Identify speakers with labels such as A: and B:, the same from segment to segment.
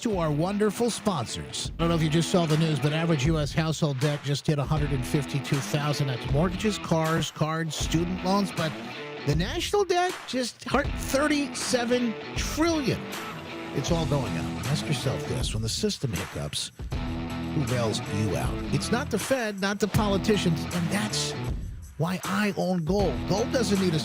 A: to our wonderful sponsors. I don't know if you just saw the news, but average U.S. household debt just hit $152,000. That's mortgages, cars, cards, student loans, but the national debt just hit $37 trillion. It's all going up. Ask yourself this: when the system hiccups, who bails you out? It's not the Fed, not the politicians, and that's why I own gold. Gold doesn't need a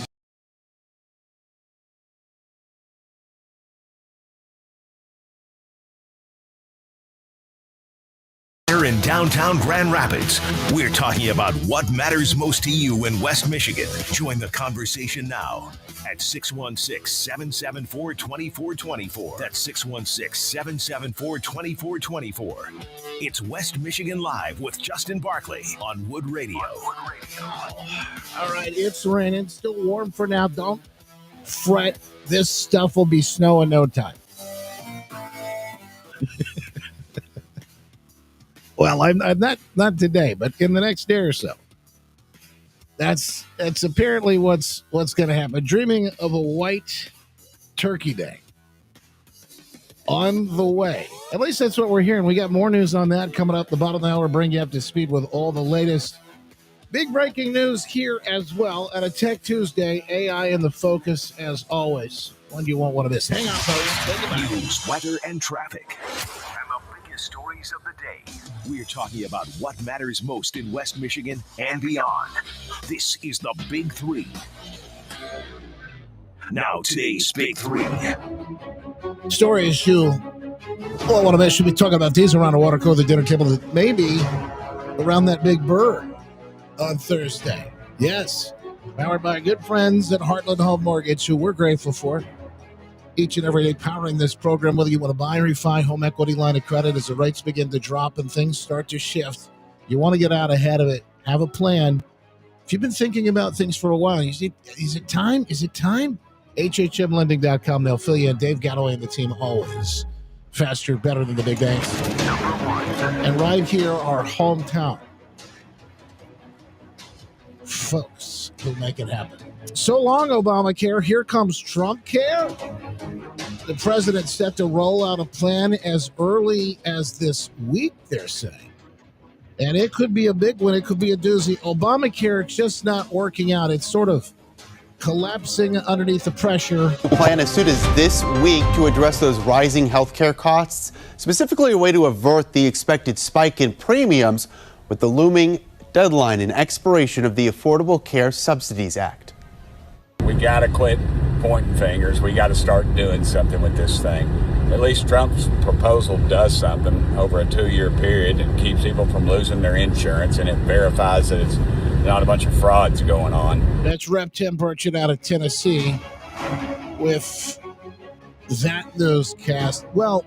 B: in downtown Grand Rapids. We're talking about what matters most to you in West Michigan. Join the conversation now at 616-774-2424. That's 616-774-2424. It's West Michigan Live with Justin Barkley on Wood Radio.
A: All right, it's raining. Still warm for now. Don't fret. This stuff will be snow in no time. Well, I'm not today, but in the next day or so. That's apparently what's going to happen. Dreaming of a white turkey day on the way. At least that's what we're hearing. We got more news on that coming up. The bottom of the hour, bring you up to speed with all the latest big breaking news here as well. At a Tech Tuesday, AI in the focus as always. When do you want one of this? Hang on, folks.
B: News, weather, and traffic. And the biggest stories of the day. We're talking about what matters most in West Michigan and beyond. This is the Big Three. Now, today's Big Three.
A: Stories you all want to mention. Should be talking about these around the water cooler, the dinner table, maybe around that big bird on Thursday. Yes, powered by good friends at Heartland Home Mortgage, who we're grateful for. Each and every day powering this program, whether you want to buy or refi home equity line of credit as the rates begin to drop and things start to shift. You want to get out ahead of it. Have a plan. If you've been thinking about things for a while, is it time? Is it time? HHMlending.com. They'll fill you in. Dave Galloway and the team always faster, better than the big banks. And right here, our hometown folks who make it happen. So long, Obamacare. Here comes Trump care. The president set to roll out a plan as early as this week, they're saying. And it could be a big one. It could be a doozy. Obamacare just not working out. It's sort of collapsing underneath the pressure.
C: The plan as soon as this week to address those rising healthcare costs, specifically a way to avert the expected spike in premiums with the looming deadline and expiration of the Affordable Care Subsidies Act.
D: We got to quit pointing fingers. We got to start doing something with this thing. At least Trump's proposal does something over a 2-year period and keeps people from losing their insurance, and it verifies that it's not a bunch of frauds going on.
A: That's Rep. Tim Burchett out of Tennessee with that newscast. Well,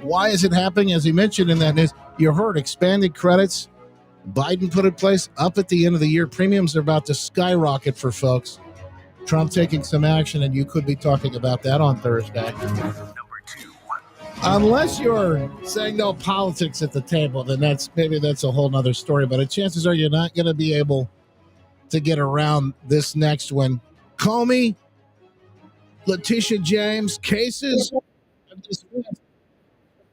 A: why is it happening? As he mentioned in that news, you heard expanded credits. Biden put in place up at the end of the year. Premiums are about to skyrocket for folks. Trump taking some action, and you could be talking about that on Thursday.
B: Number 2.
A: Unless you're saying no politics at the table, then that's a whole nother story. But the chances are you're not going to be able to get around this next one. Comey, Letitia James, cases have dismissed.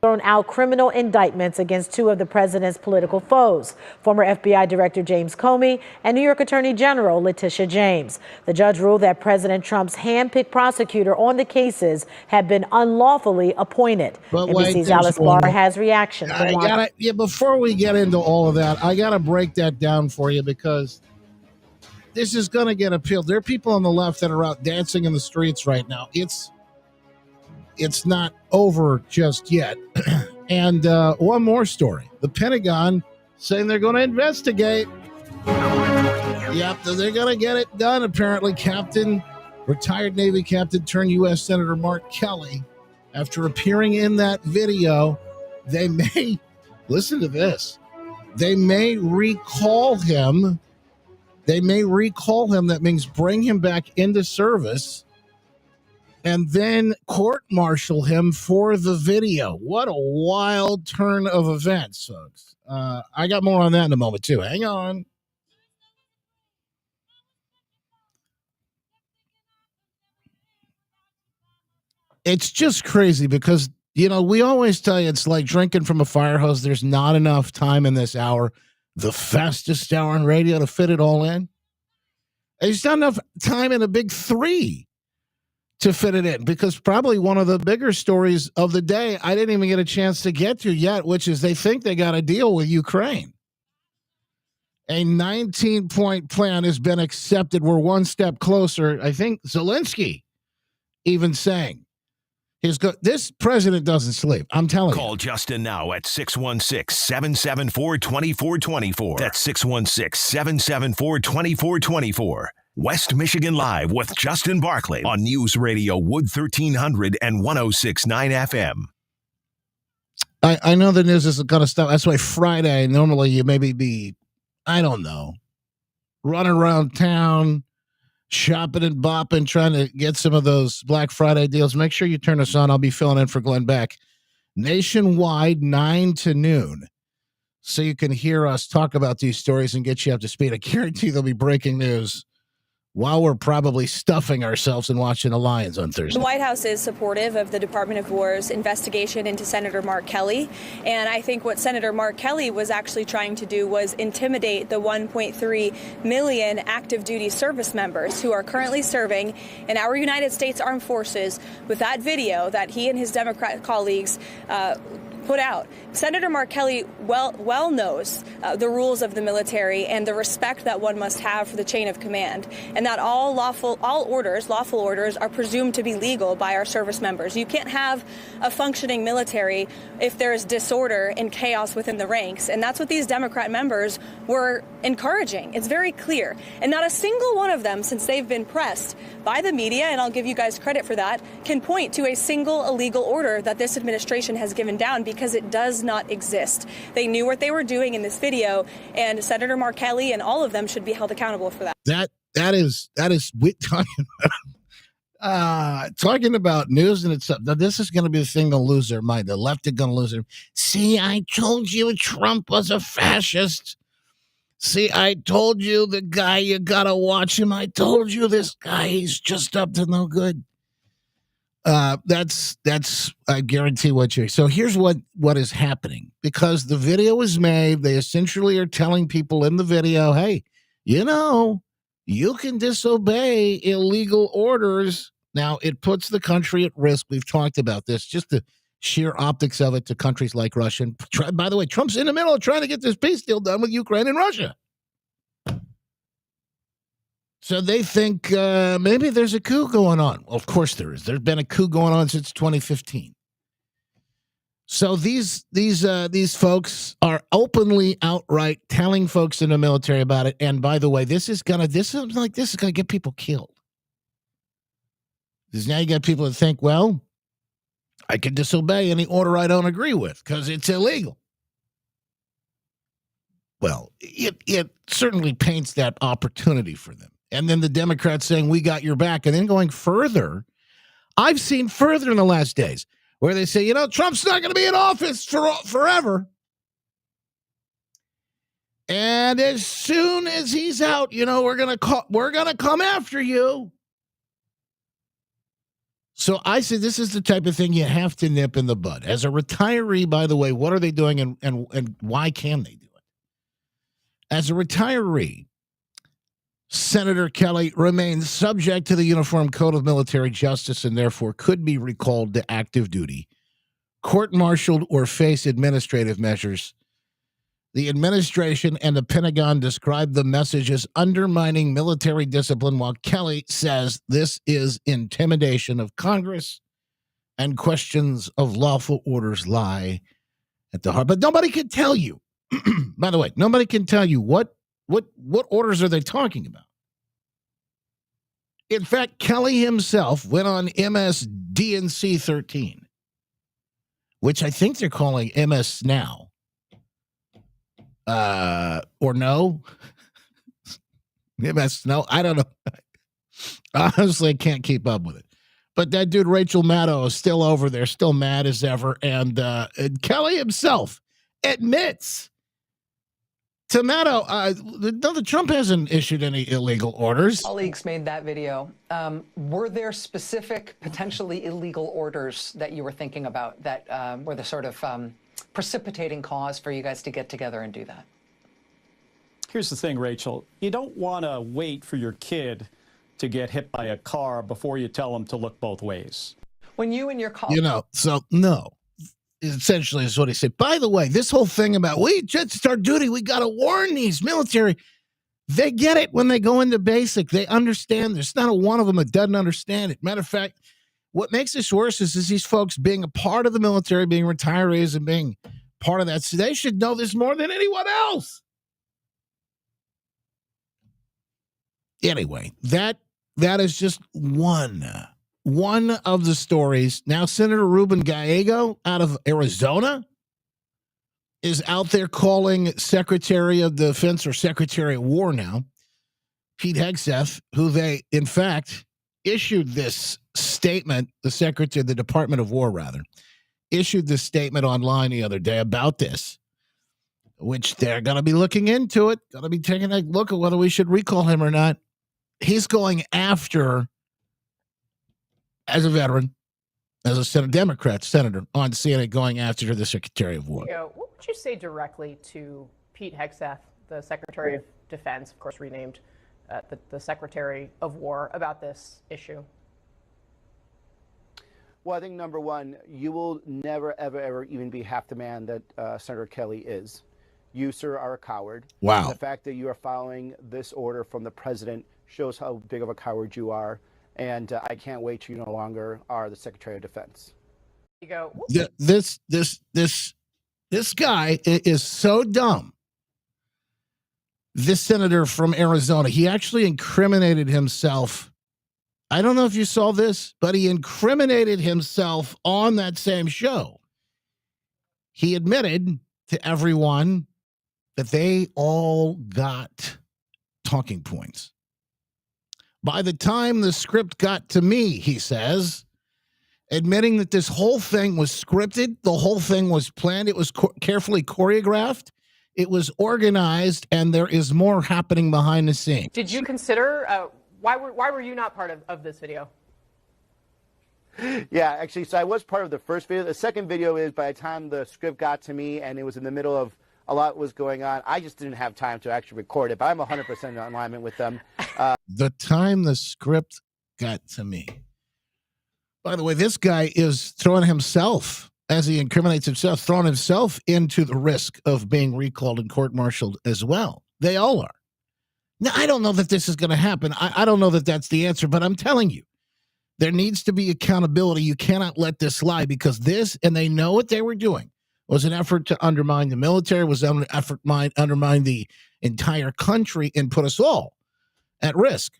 E: Thrown out criminal indictments against 2 of the president's political foes, former FBI Director James Comey and New York Attorney General Letitia James. The judge ruled that President Trump's hand-picked prosecutor on the cases had been unlawfully appointed.
A: But
E: NBC's Alice Barr has reaction.
A: Before we get into all of that, I got to break that down for you because this is going to get appealed. There are people on the left that are out dancing in the streets right now. It's not over just yet. And one more story. The Pentagon saying they're going to investigate. Yep, they're going to get it done. Apparently, retired Navy captain turned U.S. Senator Mark Kelly, after appearing in that video, they may, listen to this, they may recall him. That means bring him back into service and then court-martial him for the video. What a wild turn of events, folks. I got more on that in a moment, too. Hang on. It's just crazy because You know, we always tell you it's like drinking from a fire hose. There's not enough time in this hour, the fastest hour on radio, to fit it all in. There's not enough time in a big three to fit it in, because probably one of the bigger stories of the day I didn't even get a chance to get to yet, which is they think they got a deal with Ukraine. A 19-point plan has been accepted. We're one step closer. I think Zelensky even saying this president doesn't sleep. I'm telling you.
B: Call Justin now at 616-774-2424. That's 616-774-2424. West Michigan Live with Justin Barclay on News Radio Wood 1300 and 106.9 FM.
A: I know the news isn't going to stop. That's why Friday, normally you maybe be, I don't know, running around town, shopping and bopping, trying to get some of those Black Friday deals. Make sure you turn us on. I'll be filling in for Glenn Beck. Nationwide, 9 to noon. So you can hear us talk about these stories and get you up to speed. I guarantee there'll be breaking news while we're probably stuffing ourselves and watching the Lions on Thursday.
F: The White House is supportive of the Department of War's investigation into Senator Mark Kelly. And I think what Senator Mark Kelly was actually trying to do was intimidate the 1.3 million active duty service members who are currently serving in our United States Armed Forces with that video that he and his Democrat colleagues put out. Senator Mark Kelly well knows the rules of the military and the respect that one must have for the chain of command, and that all lawful orders are presumed to be legal by our service members. You can't have a functioning military if there is disorder and chaos within the ranks, and that's what these Democrat members were encouraging. It's very clear, and not a single one of them, since they've been pressed by the media, and I'll give you guys credit for that, can point to a single illegal order that this administration has given down, because it does not exist. They knew what they were doing in this video, and Senator Mark Kelly and all of them should be held accountable for that.
A: That is talking about news and itself. Now, this is going to be the thing to lose their mind. The left are going to lose their. See, I told you Trump was a fascist. See, I told you the guy, you got to watch him. I told you this guy, he's just up to no good. That's I guarantee what you're. So here's what is happening. Because the video was made, they essentially are telling people in the video, hey, you know, you can disobey illegal orders. Now, it puts the country at risk. We've talked about this, just the sheer optics of it to countries like Russia. And by the way, Trump's in the middle of trying to get this peace deal done with Ukraine and Russia. So they think maybe there's a coup going on. Well, of course there is. There's been a coup going on since 2015. So these folks are openly, outright telling folks in the military about it. And by the way, this is gonna get people killed. Because now you got people that think, well, I can disobey any order I don't agree with because it's illegal. Well, it certainly paints that opportunity for them. And then the Democrats saying, we got your back. And then going further, I've seen further in the last days where they say, you know, Trump's not going to be in office forever. And as soon as he's out, you know, we're going to come after you. So I said, this is the type of thing you have to nip in the bud. As a retiree, by the way, what are they doing and why can they do it? As a retiree, Senator Kelly remains subject to the Uniform Code of Military Justice and therefore could be recalled to active duty, court-martialed, or face administrative measures. The administration and the Pentagon described the message as undermining military discipline, while Kelly says this is intimidation of Congress and questions of lawful orders lie at the heart. But nobody can tell you, by the way, nobody can tell you what orders are they talking about. In fact, Kelly himself went on MSDNC 13, which I think they're calling MS now. Or no? MS no, I don't know. Honestly, I can't keep up with it. But that dude, Rachel Maddow, is still over there, still mad as ever. And Kelly himself admits Tomato, Trump hasn't issued any illegal orders.
G: Colleagues made that video. Were there specific, potentially illegal orders that you were thinking about that were the sort of precipitating cause for you guys to get together and do that?
H: Here's the thing, Rachel. You don't want to wait for your kid to get hit by a car before you tell them to look both ways.
G: When you and your colleagues...
A: No. Essentially is what he said. By the way, this whole thing about, it's our duty, we got to warn these military. They get it when they go into basic. They understand. There's not a one of them that doesn't understand it. Matter of fact, what makes this worse is these folks being a part of the military, being retirees and being part of that. So they should know this more than anyone else. Anyway, that is just one of the stories. Now, Senator Ruben Gallego out of Arizona is out there calling Secretary of Defense or Secretary of War now, Pete Hegseth, who they, in fact, issued this statement, the Department of War, rather, issued this statement online the other day about this, which they're going to be looking into it, going to be taking a look at whether we should recall him or not. He's going after, as a veteran, as a Democrat senator on CNN, going after the Secretary of War.
I: What would you say directly to Pete Hegseth, the Secretary of Defense, of course renamed the Secretary of War, about this issue?
J: Well, I think number one, you will never, ever, ever even be half the man that Senator Kelly is. You, sir, are a coward.
A: Wow.
J: The fact that you are following this order from the president shows how big of a coward you are. And I can't wait till you no longer are the Secretary of Defense.
I: You go.
A: This guy is so dumb. This senator from Arizona, he actually incriminated himself. I don't know if you saw this, but he incriminated himself on that same show. He admitted to everyone that they all got talking points. By the time the script got to me, he says, admitting that this whole thing was scripted, the whole thing was planned, it was carefully choreographed, it was organized, and there is more happening behind the scenes.
I: Did you consider, why were you not part of this video?
J: Yeah, actually, so I was part of the first video. The second video is by the time the script got to me and it was in the middle of a lot was going on, I just didn't have time to actually record it, but I'm 100% in alignment with them.
A: The time the script got to me. By the way, this guy is throwing himself, as he incriminates himself, throwing himself into the risk of being recalled and court-martialed as well. They all are. Now, I don't know that this is going to happen. I don't know that that's the answer, but I'm telling you, there needs to be accountability. You cannot let this slide, because this, and they know what they were doing, was an effort to undermine the military, was an effort to undermine the entire country and put us all at risk.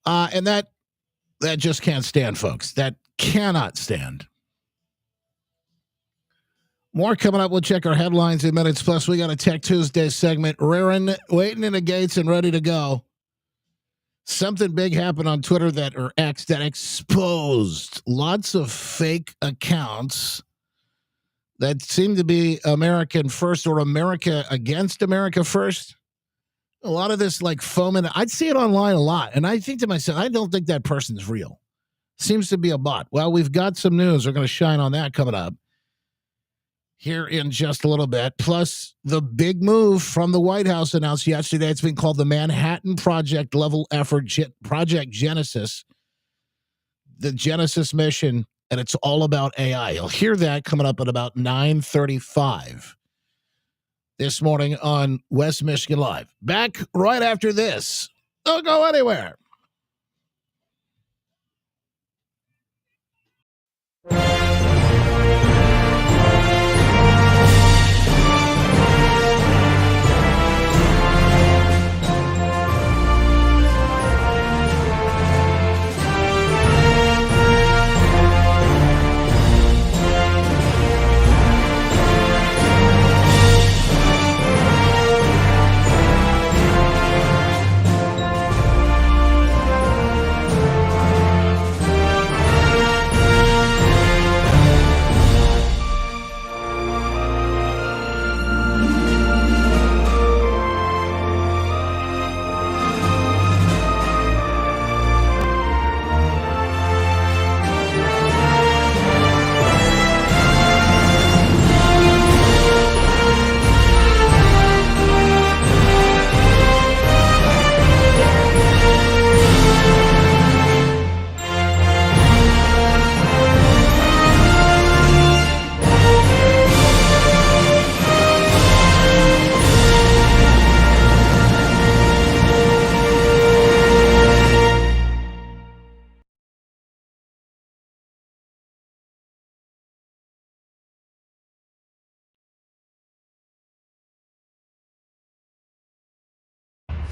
A: And that just can't stand, folks. That cannot stand. More coming up. We'll check our headlines in minutes. Plus, we got a Tech Tuesday segment rearing, waiting in the gates and ready to go. Something big happened on Twitter or X that exposed lots of fake accounts that seem to be American First or America Against America First. A lot of this like foaming. I'd see it online a lot. And I think to myself, I don't think that person's real. Seems to be a bot. Well, we've got some news. We're going to shine on that coming up here in just a little bit. Plus, the big move from the White House announced yesterday. It's been called the Manhattan Project Level Effort, Project Genesis, the Genesis mission, and it's all about AI. You'll hear that coming up at about 9:35 this morning on West Michigan Live. Back right after this. Don't go anywhere.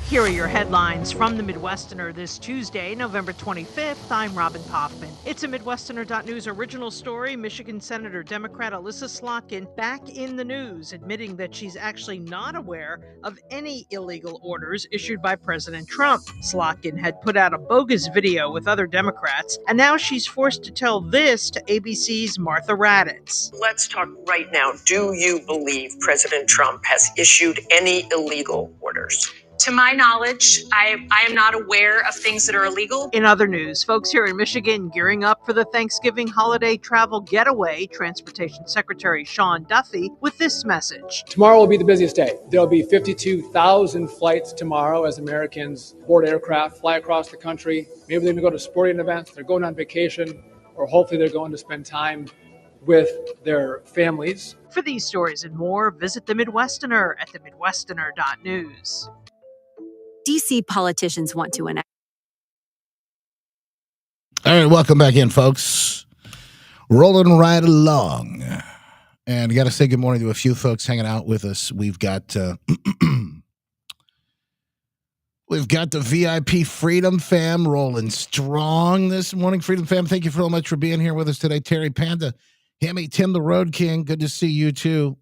K: Here are your headlines from the Midwesterner this Tuesday, November 25th. I'm Robin Poffman. It's a Midwesterner.news original story. Michigan Senator Democrat Alyssa Slotkin back in the news, admitting that she's actually not aware of any illegal orders issued by President Trump. Slotkin had put out a bogus video with other Democrats, and now she's forced to tell this to ABC's Martha Raddatz.
L: Let's talk right now. Do you believe President Trump has issued any illegal orders?
M: To my knowledge, I am not aware of things that are illegal.
K: In other news, folks here in Michigan gearing up for the Thanksgiving holiday travel getaway. Transportation Secretary Sean Duffy with this message.
N: Tomorrow will be the busiest day. There'll be 52,000 flights tomorrow as Americans board aircraft, fly across the country. Maybe they're going to go to sporting events, they're going on vacation, or hopefully they're going to spend time with their families.
K: For these stories and more, visit the Midwesterner at themidwesterner.news.
O: DC politicians want to enact.
A: All right, welcome back in, folks. Rolling right along. And got to say good morning to a few folks hanging out with us. We've got we've got the VIP Freedom Fam rolling strong this morning. Freedom Fam, thank you so much for being here with us today. Terry Panda, Hammy, Tim the Road King, good to see you too.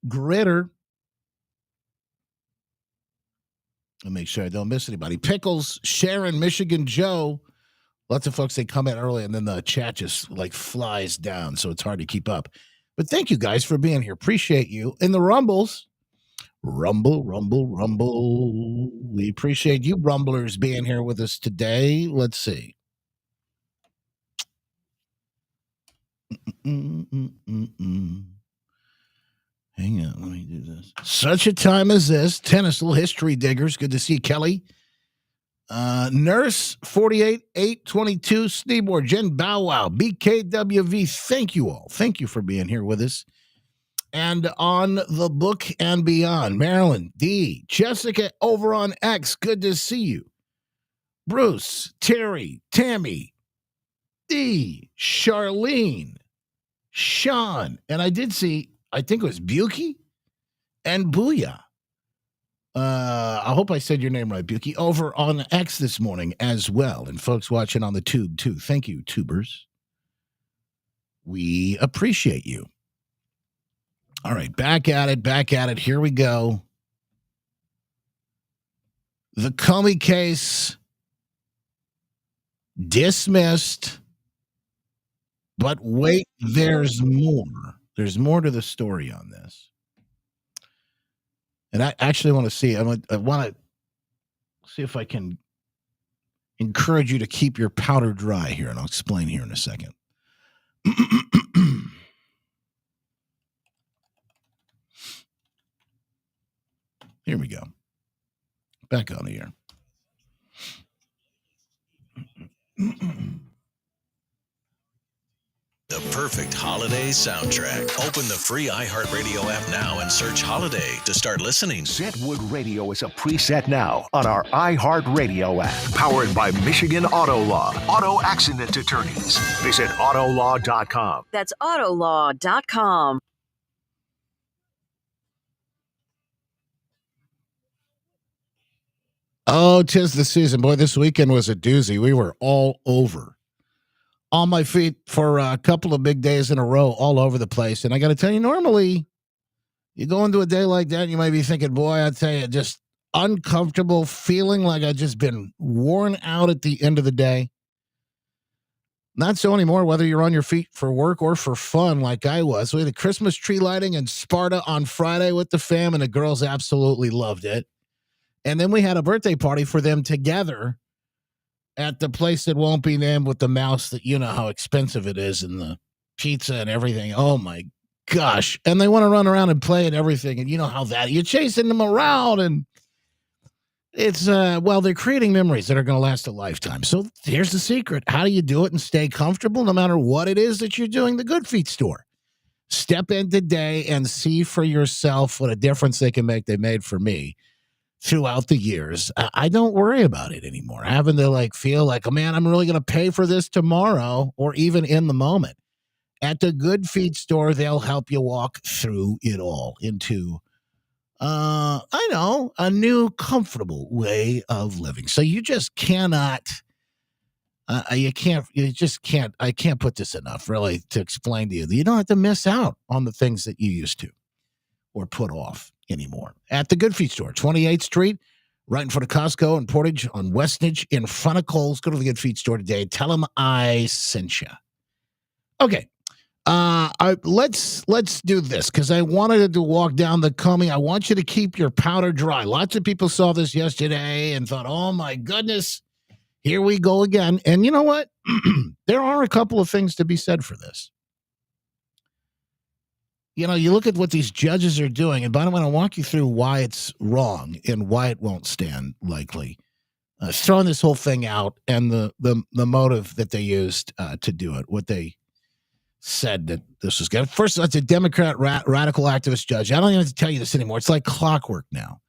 A: Gritter. I'll make sure I don't miss anybody. Pickles, Sharon, Michigan Joe. Lots of folks, they come in early and then the chat just like flies down, so it's hard to keep up. But thank you guys for being here. Appreciate you. In the Rumbles, Rumble. We appreciate you Rumblers being here with us today. Let's see. Hang on, let me do this. Such a time as this. Tennis, little history diggers. Good to see you, Kelly. Nurse 48822, Sneeboard, Jen Bow Wow, BKWV. Thank you all. Thank you for being here with us. And on the book and beyond, Marilyn D, Jessica over on X. Good to see you. Bruce, Terry, Tammy, D, Charlene, Sean, and I did see, I think it was Buki and Booyah. I hope I said your name right, Buki, over on X this morning as well. And folks watching on the tube too. Thank you, tubers. We appreciate you. All right, back at it. Here we go. The Comey case dismissed. But wait, there's more. There's more to the story on this. And I actually want to see, I want to see if I can encourage you to keep your powder dry here, and I'll explain here in a second. Here we go. Back on the air.
P: The perfect holiday soundtrack. Open the free iHeartRadio app now and search Holiday to start listening.
B: Set Wood Radio is a preset now on our iHeartRadio app. Powered by Michigan Auto Law. Auto accident attorneys. Visit autolaw.com.
O: That's autolaw.com.
A: Oh, 'tis the season. Boy, this weekend was a doozy. We were all over. On my feet for a couple of big days in a row, all over the place. And I got to tell you, normally you go into a day like that, and you might be thinking, boy, I tell you, just uncomfortable, feeling like I've just been worn out at the end of the day. Not so anymore, whether you're on your feet for work or for fun like I was. We had a Christmas tree lighting in Sparta on Friday with the fam, and the girls absolutely loved it. And then we had a birthday party for them together at the place that won't be named with the mouse that you know how expensive it is and the pizza and everything. Oh, my gosh. And they want to run around and play and everything. And you know how that, you're chasing them around and it's, well, they're creating memories that are going to last a lifetime. So here's the secret. How do you do it and stay comfortable no matter what it is that you're doing? The Good Feet store. Step in today and see for yourself what a difference they can make. They made for me throughout the years. I don't worry about it anymore. Having to feel like, oh man, I'm really going to pay for this tomorrow or even in the moment. At the Good Feet store, they'll help you walk through it all into I know, a new comfortable way of living. So you just cannot. I can't put this enough, really, to explain to you that you don't have to miss out on the things that you used to or put off anymore. At the Good Feet store, 28th Street, right in front of Costco and Portage on Westnedge, in front of Kohl's. Go to the Good Feet store today. Tell them I sent you. Okay. Let's do this because I wanted to walk down the Comey. I want you to keep your powder dry. Lots of people saw this yesterday and thought, oh my goodness, here we go again. And you know what? There are a couple of things to be said for this. You know, you look at what these judges are doing, and by the way, I'll walk you through why it's wrong and why it won't stand likely. Throwing this whole thing out and the motive that they used to do it, what they said that this was good. First, it's a Democrat radical activist judge. I don't even have to tell you this anymore. It's like clockwork now.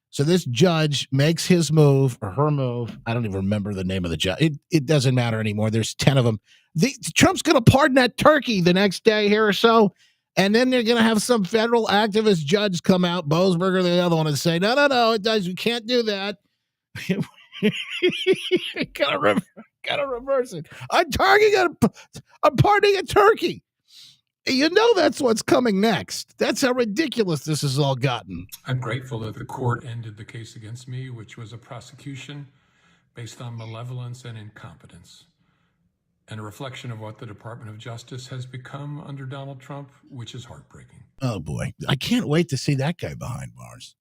A: So this judge makes his move or her move. I don't even remember the name of the judge. It doesn't matter anymore. There's 10 of them. Trump's going to pardon that turkey the next day here or so. And then they're going to have some federal activist judge come out, Boasberger, the other one, and say, no, it does. You can't do that. Gotta reverse it. I'm pardoning a turkey. You know that's what's coming next. That's how ridiculous this has all gotten.
Q: I'm grateful that the court ended the case against me, which was a prosecution based on malevolence and incompetence, and a reflection of what the Department of Justice has become under Donald Trump, which is heartbreaking.
A: Oh, boy. I can't wait to see that guy behind bars.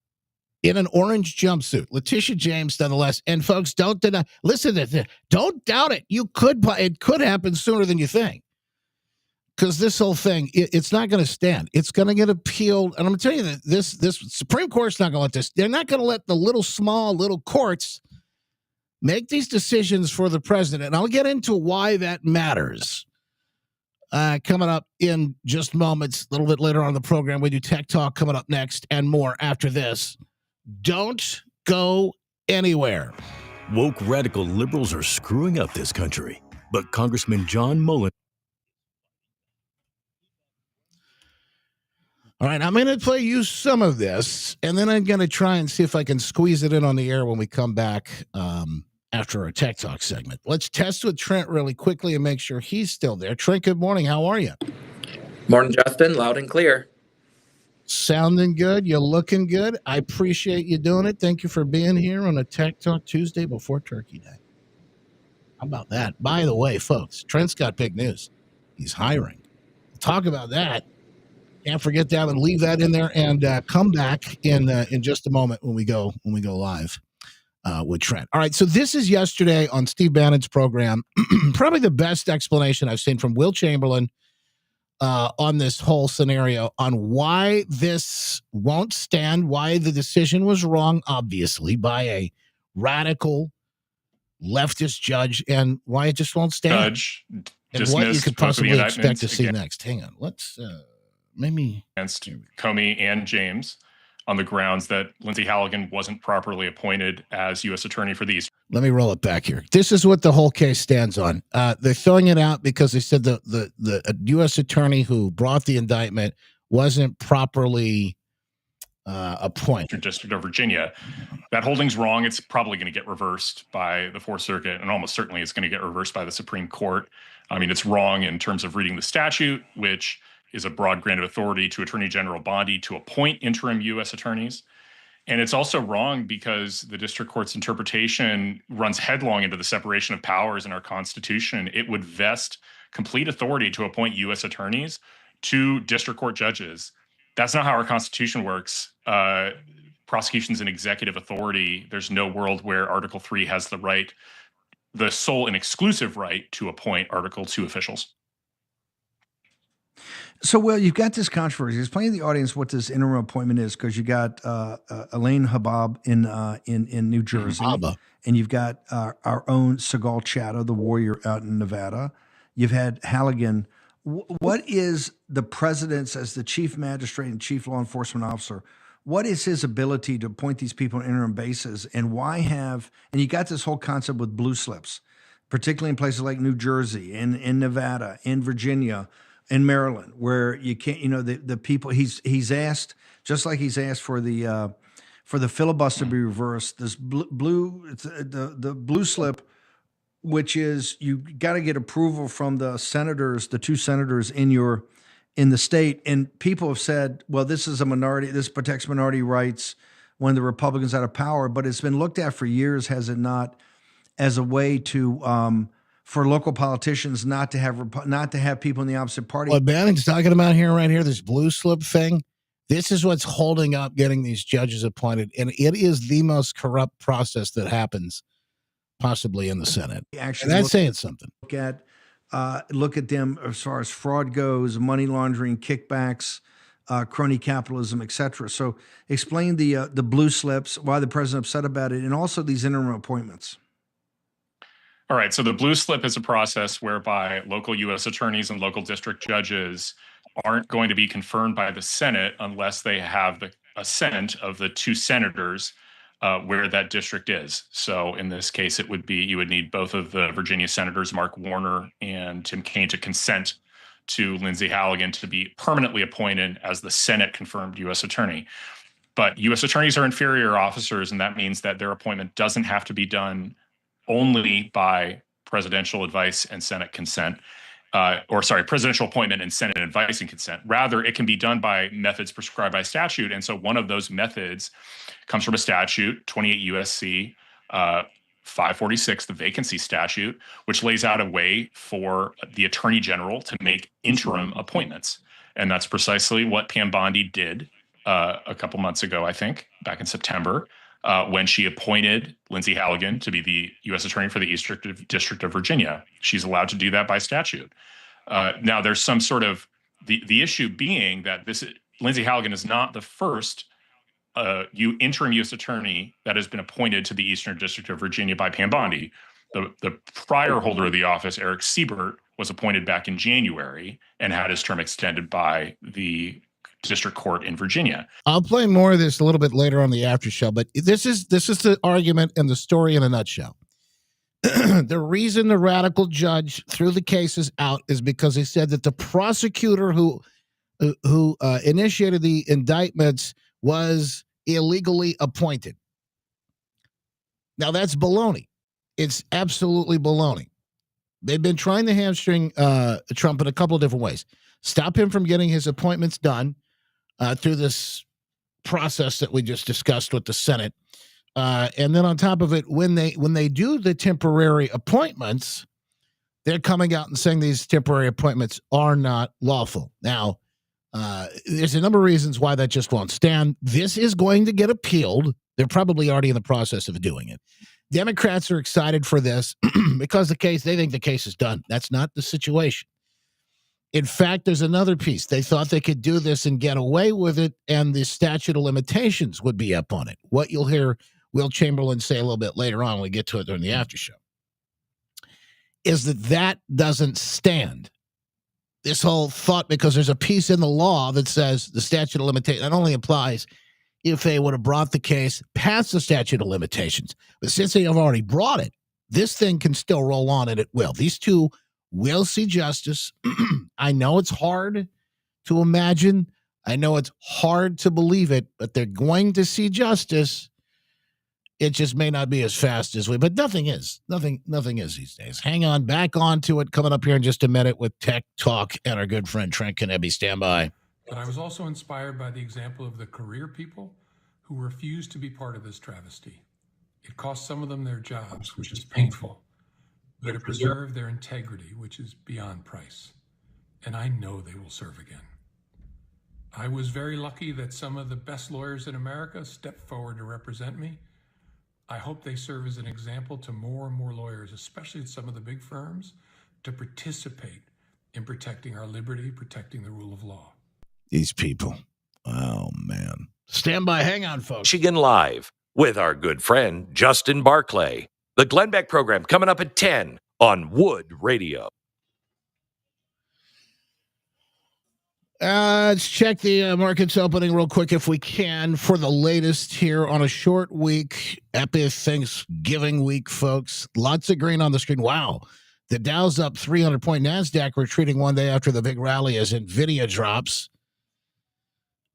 A: In an orange jumpsuit. Letitia James, nonetheless. And folks, don't deny. Listen to this. Don't doubt it. It could happen sooner than you think. Because this whole thing, it's not going to stand. It's going to get appealed. And I'm going to tell you that this Supreme Court's not going to let this. They're not going to let the little courts make these decisions for the president. And I'll get into why that matters. Coming up in just moments, a little bit later on in the program. We do Tech Talk coming up next and more after this. Don't go anywhere.
R: Woke radical liberals are screwing up this country. But Congressman John Mullen.
A: All right, I'm going to play you some of this, and then I'm going to try and see if I can squeeze it in on the air when we come back after our Tech Talk segment. Let's test with Trent really quickly and make sure he's still there. Trent, good morning. How are you?
S: Morning, Justin. Loud and clear.
A: Sounding good. You're looking good. I appreciate you doing it. Thank you for being here on a Tech Talk Tuesday before Turkey Day. How about that? By the way, folks, Trent's got big news. He's hiring. We'll talk about that. Can't forget that and leave that in there and come back in just a moment when we go live with Trent. All right, so this is yesterday on Steve Bannon's program. Probably the best explanation I've seen from Will Chamberlain on this whole scenario on why this won't stand, why the decision was wrong, obviously, by a radical leftist judge, and why it just won't stand.
T: Judge
A: and what you could possibly expect to see next. Hang on, let's maybe
T: against Comey and James on the grounds that Lindsay Halligan wasn't properly appointed as U.S. attorney for these.
A: Let me roll it back here. This is what the whole case stands on. They're throwing it out because they said the U.S. attorney who brought the indictment wasn't properly appointed.
T: District of Virginia. That holding's wrong. It's probably going to get reversed by the Fourth Circuit, and almost certainly it's going to get reversed by the Supreme Court. I mean, it's wrong in terms of reading the statute, which is a broad grant of authority to Attorney General Bondi to appoint interim U.S. attorneys. And it's also wrong because the district court's interpretation runs headlong into the separation of powers in our Constitution. It would vest complete authority to appoint U.S. attorneys to district court judges. That's not how our Constitution works. Prosecution's an executive authority. There's no world where Article 3 has the sole and exclusive right to appoint Article 2 officials.
U: So, Will, you've got this controversy. Explain to the audience what this interim appointment is, because you got Elaine Habab in New Jersey, and you've got our own Segal Chatto, the warrior out in Nevada. You've had Halligan. What is the president's, as the chief magistrate and chief law enforcement officer, what is his ability to appoint these people on interim basis, and why have? And you got this whole concept with blue slips, particularly in places like New Jersey, in Nevada, in Virginia. in Maryland, where you can't, the people he's asked, just like he's asked for the filibuster to be reversed. This the blue slip, which is you got to get approval from the senators, the two senators in the state, and people have said, well, this is a minority, this protects minority rights when the Republicans out of power, but it's been looked at for years, has it not, as a way to for local politicians not to have people in the opposite party.
A: What Bannon's talking about here, right here, this blue slip thing, this is what's holding up getting these judges appointed, and it is the most corrupt process that happens possibly in the Senate.
U: Actually,
A: and that's saying something.
U: Look at them as far as fraud goes, money laundering, kickbacks, crony capitalism, etc. So explain the blue slips, why the president upset about it, and also these interim appointments.
T: All right. So the blue slip is a process whereby local U.S. attorneys and local district judges aren't going to be confirmed by the Senate unless they have the assent of the two senators where that district is. So in this case, it would be you would need both of the Virginia senators, Mark Warner and Tim Kaine, to consent to Lindsey Halligan to be permanently appointed as the Senate confirmed U.S. attorney. But U.S. attorneys are inferior officers, and that means that their appointment doesn't have to be done only by presidential advice and Senate consent, presidential appointment and Senate advice and consent. Rather, it can be done by methods prescribed by statute. And so one of those methods comes from a statute, 28 U.S.C. 546, the vacancy statute, which lays out a way for the attorney general to make interim appointments. And that's precisely what Pam Bondi did a couple months ago, I think, back in September, when she appointed Lindsey Halligan to be the U.S. attorney for the Eastern District of Virginia. She's allowed to do that by statute. Now, there's some sort of the issue being that Lindsey Halligan is not the first interim U.S. attorney that has been appointed to the Eastern District of Virginia by Pam Bondi. The prior holder of the office, Eric Siebert, was appointed back in January and had his term extended by the district court in Virginia.
A: I'll play more of this a little bit later on the after show, but this is the argument and the story in a nutshell. The reason the radical judge threw the cases out is because he said that the prosecutor who initiated the indictments was illegally appointed. Now that's baloney. It's absolutely baloney. They've been trying to hamstring Trump in a couple of different ways. Stop him from getting his appointments done through this process that we just discussed with the Senate. And then on top of it, when they do the temporary appointments, they're coming out and saying these temporary appointments are not lawful. Now, there's a number of reasons why that just won't stand. This is going to get appealed. They're probably already in the process of doing it. Democrats are excited for this because they think the case is done. That's not the situation. In fact, there's another piece. They thought they could do this and get away with it, and the statute of limitations would be up on it. What you'll hear Will Chamberlain say a little bit later on when we get to it during the after show is that doesn't stand. This whole thought, because there's a piece in the law that says the statute of limitations, that only applies if they would have brought the case past the statute of limitations. But since they have already brought it, this thing can still roll on, and it will. These two will see justice. I know it's hard to imagine. I know it's hard to believe it, but they're going to see justice. It just may not be as fast as but nothing is. Nothing is these days. Hang on, back on to it. Coming up here in just a minute with Tech Talk and our good friend Trent Knebi. Stand by.
Q: But I was also inspired by the example of the career people who refused to be part of this travesty. It cost some of them their jobs, which is painful, but it preserved their integrity, which is beyond price. And I know they will serve again. I was very lucky that some of the best lawyers in America stepped forward to represent me. I hope they serve as an example to more and more lawyers, especially at some of the big firms, to participate in protecting our liberty, protecting the rule of law.
A: These people. Oh, man. Stand by. Hang on, folks.
B: Michigan Live with our good friend Justin Barclay. The Glenn Beck program coming up at 10 on Wood Radio.
A: Let's check the markets opening real quick if we can for the latest here on a short week. Happy Thanksgiving week, folks. Lots of green on the screen. Wow. The Dow's up 300-point. NASDAQ retreating one day after the big rally as NVIDIA drops.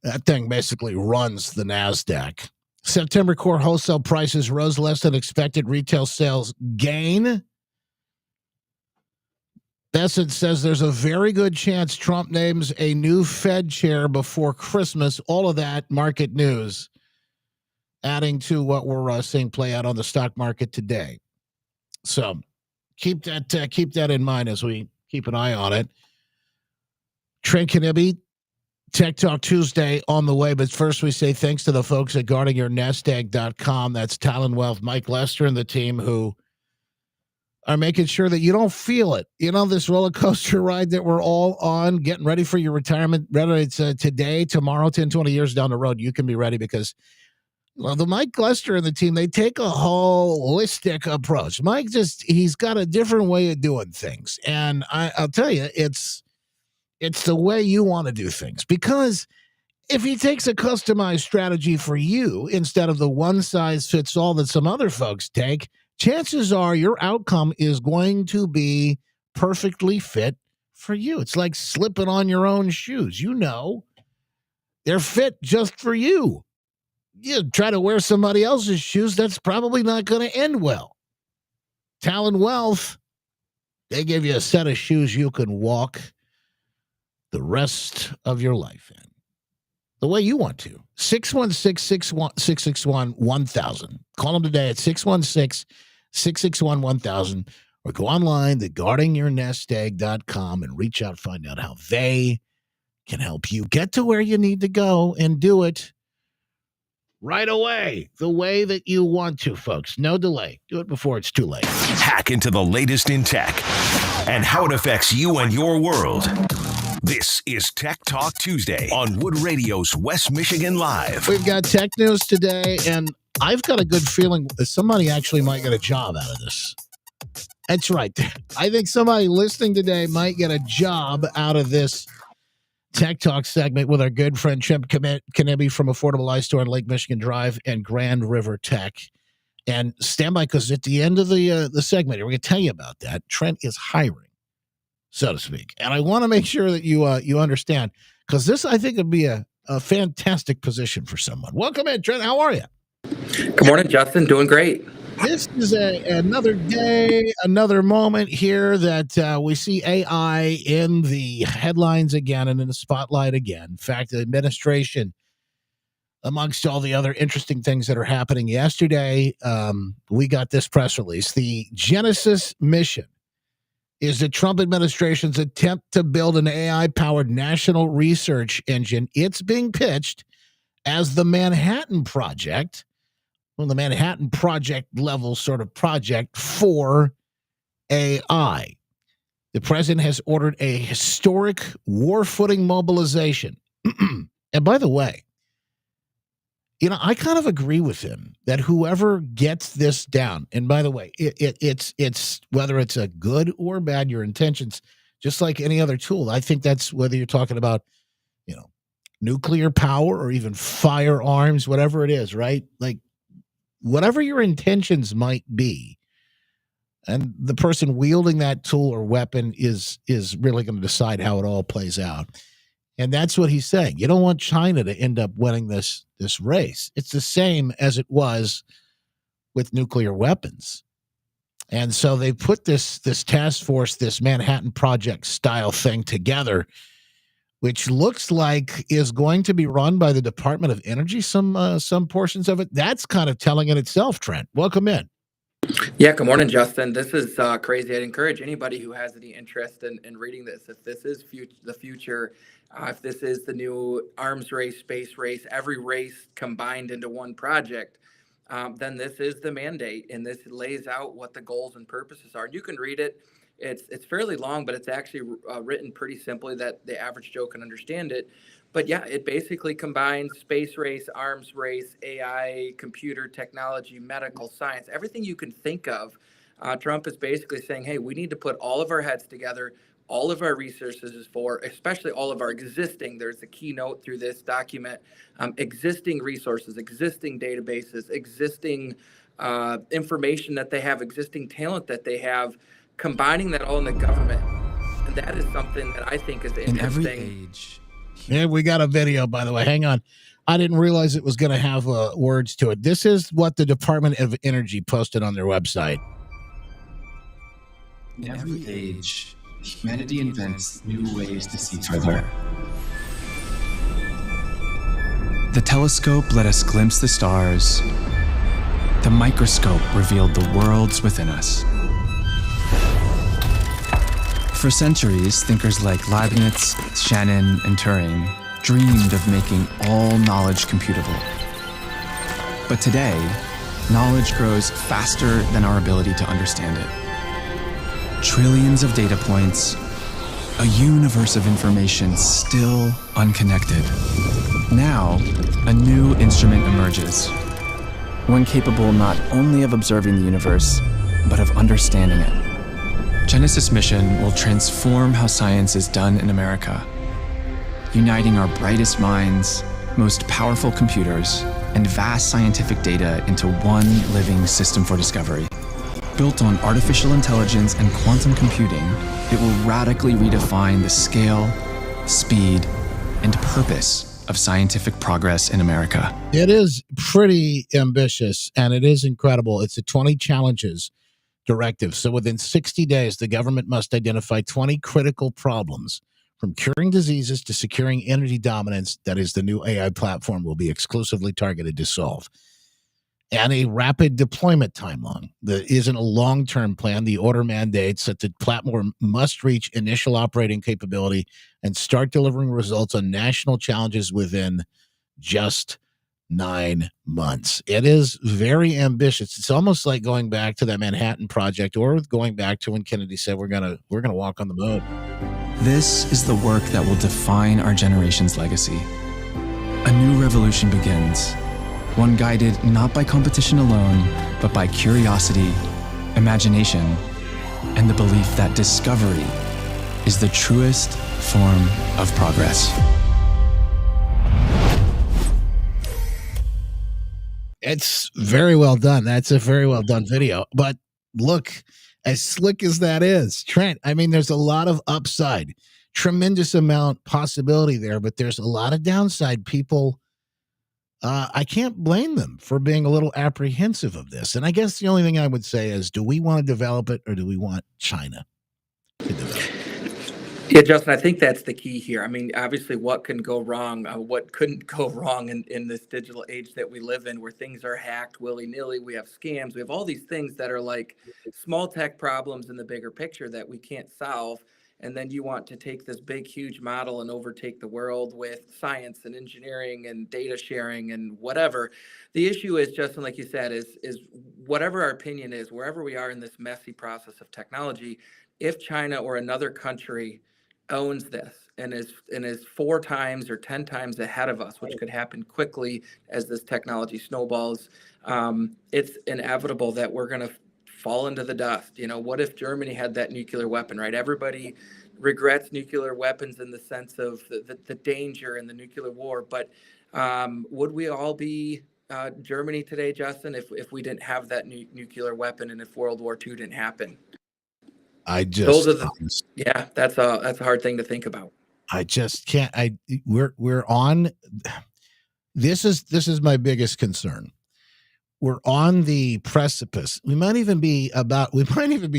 A: That thing basically runs the NASDAQ. September core wholesale prices rose less than expected. Retail sales gain. Bessent says there's a very good chance Trump names a new Fed chair before Christmas. All of that market news adding to what we're seeing play out on the stock market today. So keep that in mind as we keep an eye on it. Trent Knibbie, Tech Talk Tuesday on the way. But first we say thanks to the folks at guardingyournestegg.com. That's Talon Wealth, Mike Lester and the team who are making sure that you don't feel it. You know, this roller coaster ride that we're all on, getting ready for your retirement, whether it's today, tomorrow, 10, 20 years down the road, you can be ready because the Mike Lester and the team, they take a holistic approach. Mike he's got a different way of doing things. And I'll tell you, it's the way you want to do things, because if he takes a customized strategy for you instead of the one size fits all that some other folks take, chances are your outcome is going to be perfectly fit for you. It's like slipping on your own shoes. You know, they're fit just for you. You try to wear somebody else's shoes, that's probably not going to end well. Talon Wealth, they give you a set of shoes you can walk the rest of your life in the way you want to. 616-661-1000. Call them today at 616-661-1000 or go online to guardingyournestegg.com and reach out, find out how they can help you get to where you need to go and do it right away, the way that you want to, folks. No delay. Do it before it's too late.
B: Hack into the latest in tech and how it affects you and your world. This is Tech Talk Tuesday on Wood Radio's West Michigan Live.
A: We've got tech news today, and I've got a good feeling that somebody actually might get a job out of this. That's right. I think somebody listening today might get a job out of this Tech Talk segment with our good friend Trent Knibbie from Affordable Eye Store on Lake Michigan Drive and Grand River Tech. And stand by, because at the end of the segment, we're going to tell you about that. Trent is hiring, so to speak. And I want to make sure that you understand, because this, I think, would be a fantastic position for someone. Welcome in, Trent. How are you?
S: Good morning, Justin. Doing great.
A: This is another day, another moment here that we see AI in the headlines again and in the spotlight again. In fact, the administration, amongst all the other interesting things that are happening yesterday, we got this press release. The Genesis mission is the Trump administration's attempt to build an AI-powered national research engine. It's being pitched as the Manhattan Project, the Manhattan Project level sort of project for AI. The president has ordered a historic war-footing mobilization. And by the way, I kind of agree with him that whoever gets this down, and by the way, it's whether it's a good or bad, your intentions, just like any other tool. I think that's whether you're talking about, nuclear power or even firearms, whatever it is, right? Like, whatever your intentions might be, and the person wielding that tool or weapon is really going to decide how it all plays out. And that's what he's saying. You don't want China to end up winning this race. It's the same as it was with nuclear weapons. And so they put this task force, this Manhattan Project style thing together, which looks like is going to be run by the Department of Energy, some portions of it. That's kind of telling in itself, Trent. Welcome in.
S: Yeah, good morning, Justin. This is crazy. I'd encourage anybody who has any interest in reading this. If this is the future, if this is the new arms race, space race, every race combined into one project, then this is the mandate, and this lays out what the goals and purposes are. You can read it. It's fairly long, but it's actually written pretty simply that the average Joe can understand it. But yeah, it basically combines space race, arms race, AI, computer technology, medical science, everything you can think of. Trump is basically saying, hey, we need to put all of our heads together, all of our resources for, especially all of our existing, there's a keynote through this document, existing resources, existing databases, existing information that they have, existing talent that they have, combining that all in the government, and that is something that I think is interesting.
C: In every age.
A: Yeah, we got a video, by the way. Hang on. I didn't realize it was going to have words to it. This is what the Department of Energy posted on their website.
C: In every age, humanity invents new ways to see further. The telescope let us glimpse the stars. The microscope revealed the worlds within us. For centuries, thinkers like Leibniz, Shannon, and Turing dreamed of making all knowledge computable. But today, knowledge grows faster than our ability to understand it. Trillions of data points, a universe of information still unconnected. Now, a new instrument emerges, one capable not only of observing the universe, but of understanding it. Genesis mission will transform how science is done in America, uniting our brightest minds, most powerful computers, and vast scientific data into one living system for discovery. Built on artificial intelligence and quantum computing, it will radically redefine the scale, speed, and purpose of scientific progress in America.
A: It is pretty ambitious, and it is incredible. It's a 20 challenges directive. So within 60 days, the government must identify 20 critical problems, from curing diseases to securing energy dominance, that is the new AI platform will be exclusively targeted to solve. And a rapid deployment timeline. There isn't a long-term plan. The order mandates that the platform must reach initial operating capability and start delivering results on national challenges within just 9 months. It is very ambitious. It's almost like going back to that Manhattan Project, or going back to when Kennedy said we're gonna walk on the moon.
C: This is the work that will define our generation's legacy. A new revolution begins, one guided not by competition alone, but by curiosity, imagination, and the belief that discovery is the truest form of progress.
A: It's very well done. That's a very well done video. But look, as slick as that is, Trent, I mean, there's a lot of upside, tremendous amount possibility there, but there's a lot of downside. People, I can't blame them for being a little apprehensive of this. And I guess the only thing I would say is, do we want to develop it, or do we want China to develop it?
S: Yeah, Justin, I think that's the key here. I mean, obviously, what can go wrong? What couldn't go wrong in this digital age that we live in, where things are hacked willy-nilly? We have scams. We have all these things that are like small tech problems in the bigger picture that we can't solve. And then you want to take this big, huge model and overtake the world with science and engineering and data sharing and whatever. The issue is, Justin, like you said, is whatever our opinion is, wherever we are in this messy process of technology, if China or another country owns this and is 4 times or 10 times ahead of us, which could happen quickly as this technology snowballs, it's inevitable that we're going to fall into the dust. You know, what if Germany had that nuclear weapon, right? Everybody regrets nuclear weapons in the sense of the danger in the nuclear war, but would we all be Germany today, Justin, if we didn't have that nuclear weapon, and if World War II didn't happen?
A: That's
S: a hard thing to think about.
A: I just can't. We're on. This is my biggest concern. We're on the precipice. We might even be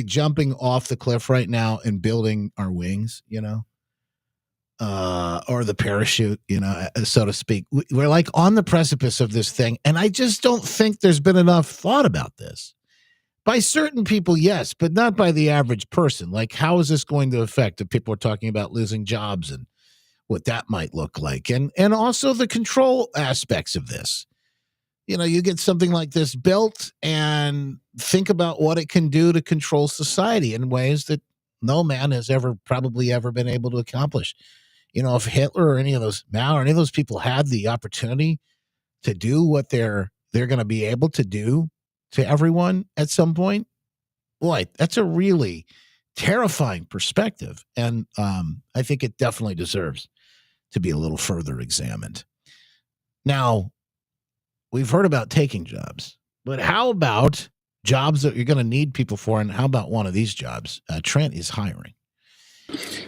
A: jumping off the cliff right now and building our wings, or the parachute, so to speak. We're like on the precipice of this thing. And I just don't think there's been enough thought about this. By certain people, yes, but not by the average person. Like, how is this going to affect if people are talking about losing jobs and what that might look like? And also the control aspects of this. You get something like this built and think about what it can do to control society in ways that no man has probably ever been able to accomplish. If Hitler or any of those Mao or any of those people had the opportunity to do what they're going to be able to do to everyone at some point, boy, that's a really terrifying perspective. And I think it definitely deserves to be a little further examined. Now, we've heard about taking jobs, but how about jobs that you're going to need people for. And how about one of these jobs? Trent is hiring.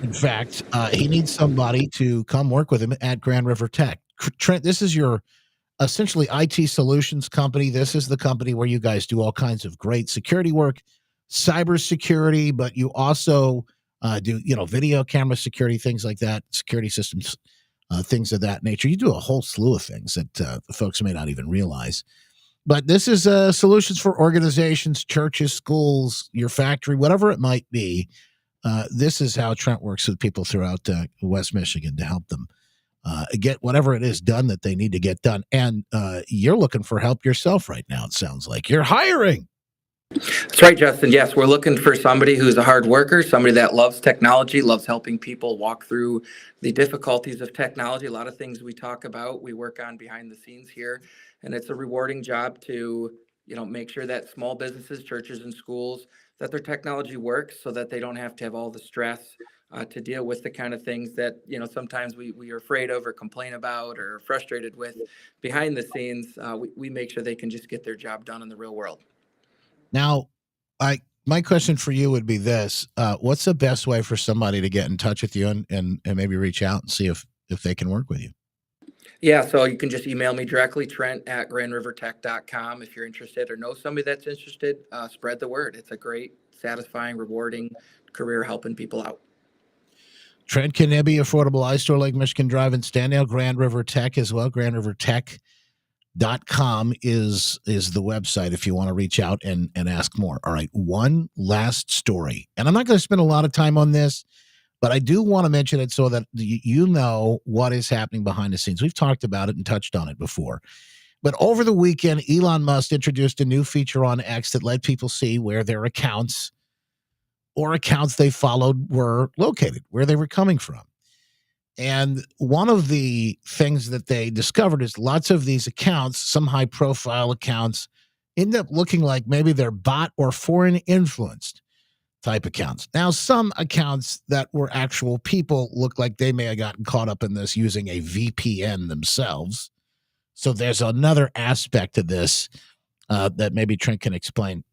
A: In fact, he needs somebody to come work with him at Grand River Tech. Trent, this is your essentially IT solutions company. This is the company where you guys do all kinds of great security work, cybersecurity, but you also do, video camera security, things like that, security systems, things of that nature. You do a whole slew of things that the folks may not even realize. But this is solutions for organizations, churches, schools, your factory, whatever it might be. This is how Trent works with people throughout West Michigan to help them get whatever it is done that they need to get done. And you're looking for help yourself right now, it sounds like. You're hiring.
S: That's right, Justin. Yes, we're looking for somebody who's a hard worker, somebody that loves technology, loves helping people walk through the difficulties of technology. A lot of things we talk about, we work on behind the scenes here, and it's a rewarding job to, make sure that small businesses, churches, and schools, that their technology works so that they don't have to have all the stress to deal with the kind of things that, sometimes we are afraid of or complain about or frustrated with behind the scenes. We make sure they can just get their job done in the real world.
A: Now, my question for you would be this. What's the best way for somebody to get in touch with you and maybe reach out and see if they can work with you?
S: Yeah, so you can just email me directly, Trent@grandrivertech.com. If you're interested or know somebody that's interested, spread the word. It's a great, satisfying, rewarding career helping people out.
A: Trent Knibbie, Affordable iStore, Lake Michigan Drive in Standale, Grand River Tech as well. GrandRiverTech.com is the website if you want to reach out and ask more. All right, one last story. And I'm not going to spend a lot of time on this, but I do want to mention it so that you know what is happening behind the scenes. We've talked about it and touched on it before. But over the weekend, Elon Musk introduced a new feature on X that let people see where their accounts or accounts they followed were located, where they were coming from. And one of the things that they discovered is lots of these accounts, some high-profile accounts, end up looking like maybe they're bot or foreign influenced type accounts. Now, some accounts that were actual people look like they may have gotten caught up in this using a VPN themselves. So there's another aspect to this that maybe Trent can explain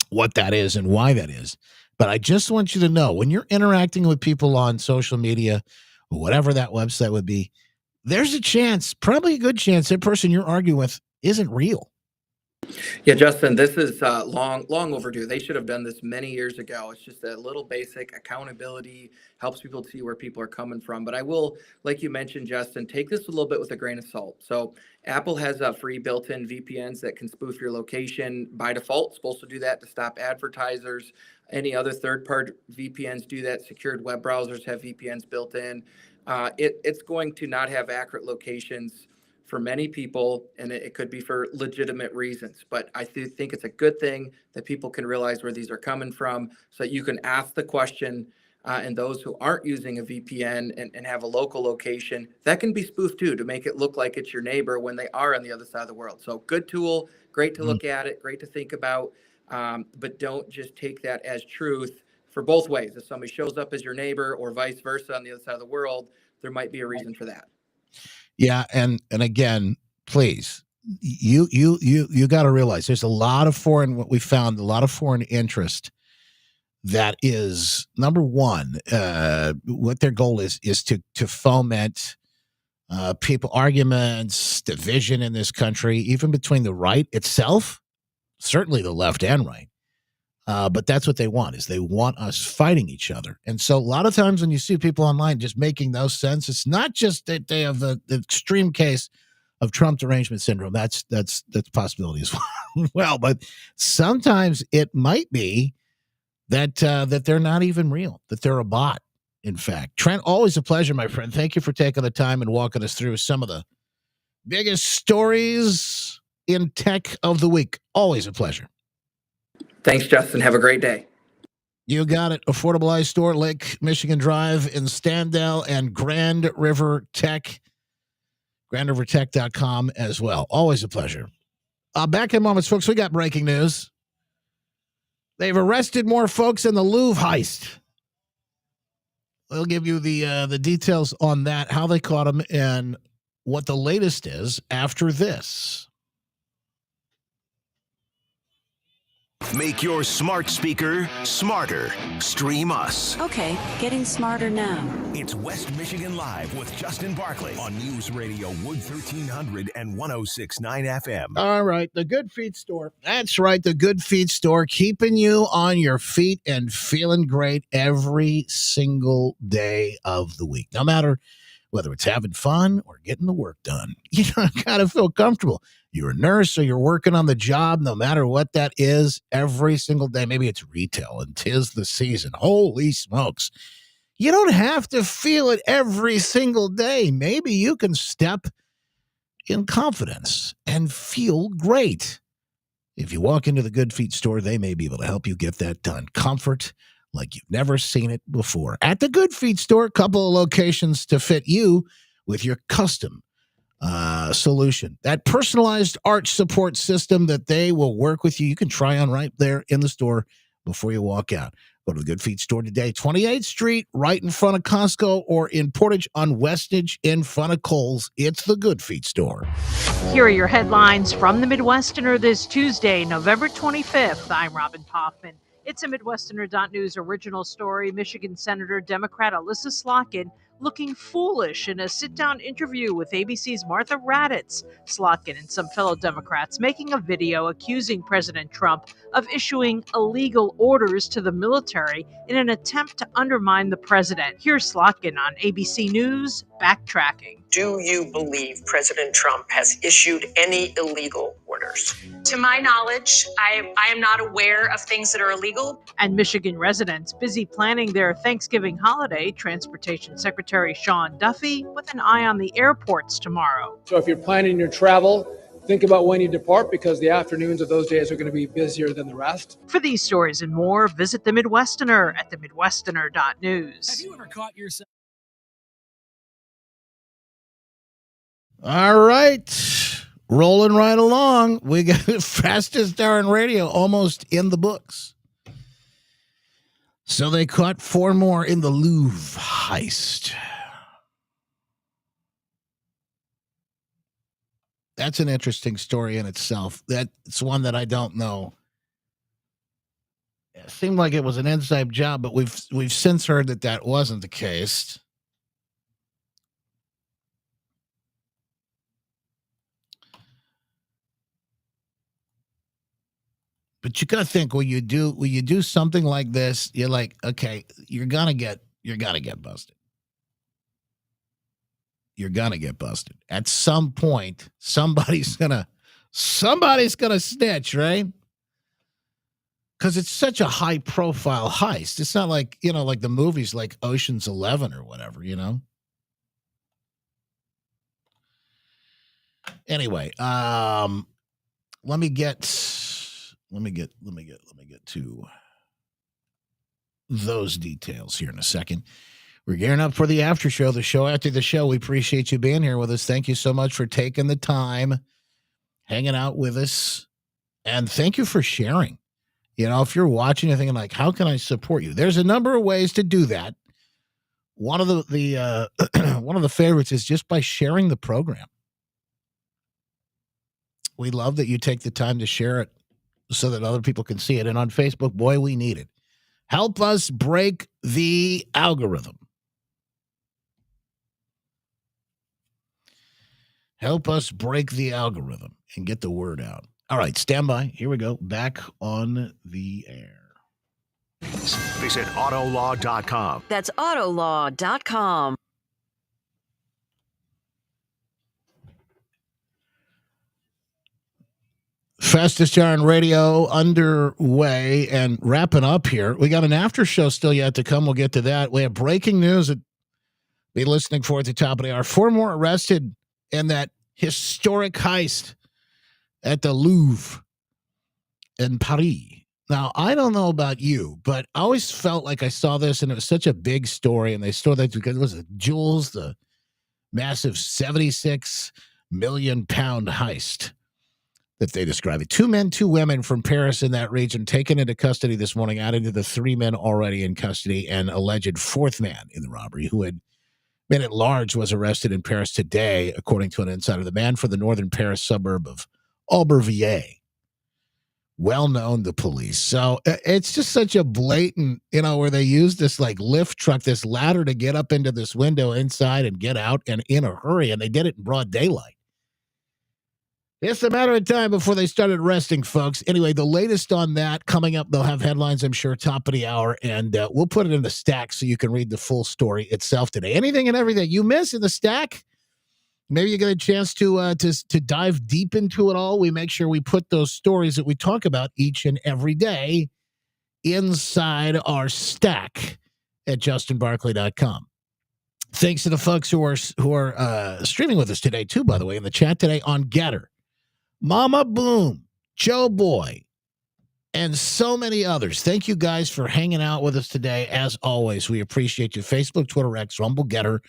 A: what that is and why that is. But I just want you to know, when you're interacting with people on social media, whatever that website would be, there's a chance, probably a good chance, that person you're arguing with isn't real.
S: Yeah, Justin, this is long overdue. They should have done this many years ago. It's just a little basic accountability, helps people see where people are coming from. But I will, like you mentioned, Justin, take this a little bit with a grain of salt. So Apple has free built-in VPNs that can spoof your location by default. It's supposed to do that to stop advertisers. Any other third-party VPNs do that. Secured web browsers have VPNs built in. It's going to not have accurate locations for many people, and it could be for legitimate reasons. But I think it's a good thing that people can realize where these are coming from so that you can ask the question, and those who aren't using a VPN and have a local location, that can be spoofed too, to make it look like it's your neighbor when they are on the other side of the world. So good tool, great to look at it, great to think about, but don't just take that as truth for both ways. If somebody shows up as your neighbor or vice versa on the other side of the world, there might be a reason for that.
A: Yeah, and again, please, you got to realize there's a lot of foreign interest that is, number one, what their goal is to foment people arguments, division in this country, even between the right itself, certainly the left and right. But that's what they want, is they want us fighting each other. And so a lot of times when you see people online just making those sense, it's not just that they have the extreme case of Trump derangement syndrome. That's a possibility as well. But sometimes it might be that they're not even real, that they're a bot, in fact. Trent, always a pleasure, my friend. Thank you for taking the time and walking us through some of the biggest stories in tech of the week. Always a pleasure.
S: Thanks, Justin. Have a great day.
A: You got it. Affordable iStore, Lake Michigan Drive in Standale, and Grand River Tech, GrandRiverTech.com as well. Always a pleasure. Back in moments, folks, we got breaking news. They've arrested more folks in the Louvre heist. We'll give you the details on that, how they caught them, and what the latest is after this.
B: Make your smart speaker smarter. Stream us.
O: Okay, getting smarter now.
B: It's West Michigan Live with Justin Barkley on News Radio Wood 1300 and 106.9 FM.
A: All right, the Good Feet Store. That's right, the Good Feet Store, keeping you on your feet and feeling great every single day of the week. No matter whether it's having fun or getting the work done, you got to feel comfortable. You're a nurse or you're working on the job, no matter what that is, every single day. Maybe it's retail and 'tis the season. Holy smokes. You don't have to feel it every single day. Maybe you can step in confidence and feel great. If you walk into the Good Feet Store, they may be able to help you get that done. Comfort like you've never seen it before. At the Good Feet Store, a couple of locations to fit you with your custom solution. That personalized arch support system that they will work with you. You can try on right there in the store before you walk out. Go to the Good Feet Store today, 28th Street, right in front of Costco, or in Portage on Westage in front of Kohl's. It's the Good Feet Store.
K: Here are your headlines from the Midwesterner this Tuesday, November 25th. I'm Robin Hoffman. It's a Midwesterner.news original story. Michigan Senator Democrat Alyssa Slotkin looking foolish in a sit-down interview with ABC's Martha Raddatz. Slotkin and some fellow Democrats making a video accusing President Trump of issuing illegal orders to the military in an attempt to undermine the president. Here's Slotkin on ABC News, backtracking.
L: Do you believe President Trump has issued any illegal orders?
M: To my knowledge, I am not aware of things that are illegal.
K: And Michigan residents busy planning their Thanksgiving holiday. Transportation Secretary Sean Duffy with an eye on the airports tomorrow.
N: So if you're planning your travel, think about when you depart, because the afternoons of those days are going to be busier than the rest.
K: For these stories and more, visit The Midwesterner at themidwesterner.news.
D: Have you ever caught yourself?
A: All right. Rolling right along. We got the fastest hour in radio almost in the books. So they caught 4 more in the Louvre heist. That's an interesting story in itself. That's one that I don't know. It seemed like it was an inside job, but we've since heard that wasn't the case. But you gotta think when you do something like this, you're like, okay, you're gonna get busted. You're gonna get busted. At some point, somebody's gonna snitch, right? Because it's such a high profile heist. It's not like, like the movies like Ocean's 11 or whatever, Anyway, let me get to those details here in a second. We're gearing up for the after show, the show after the show. We appreciate you being here with us. Thank you so much for taking the time, hanging out with us, and thank you for sharing. If you're watching and thinking like, how can I support you? There's a number of ways to do that. One of the one of the favorites is just by sharing the program. We love that you take the time to share it so that other people can see it. And on Facebook, boy, we need it. Help us break the algorithm. Help us break the algorithm and get the word out. All right, stand by. Here we go. Back on the air.
B: Visit Autolaw.com.
O: That's Autolaw.com.
A: Fastest hour on radio underway and wrapping up here. We got an after show still yet to come. We'll get to that. We have breaking news that be listening for at the top of the hour. 4 more arrested in that historic heist at the Louvre in Paris. Now, I don't know about you, but I always felt like I saw this and it was such a big story. And they stored that because it was the jewels, the massive 76 million pound heist that they describe it. 2 men, 2 women from Paris in that region taken into custody this morning, added to the 3 men already in custody, and alleged 4th man in the robbery who had been at large was arrested in Paris today, according to an insider. The man from the northern Paris suburb of Aubervilliers well known to police. So it's just such a blatant, where they use this like lift truck, this ladder to get up into this window inside and get out and in a hurry. And they did it in broad daylight. It's a matter of time before they started arresting folks. Anyway, the latest on that coming up. They'll have headlines, I'm sure, top of the hour, and we'll put it in the stack so you can read the full story itself today. Anything and everything you miss in the stack, maybe you get a chance to dive deep into it all. We make sure we put those stories that we talk about each and every day inside our stack at justinbarkley.com. Thanks to the folks who are streaming with us today, too, by the way, in the chat today on Getter. Mama Boom, Joe Boy, and so many others. Thank you guys for hanging out with us today. As always, we appreciate you. Facebook, Twitter, X, Rumble, Getter,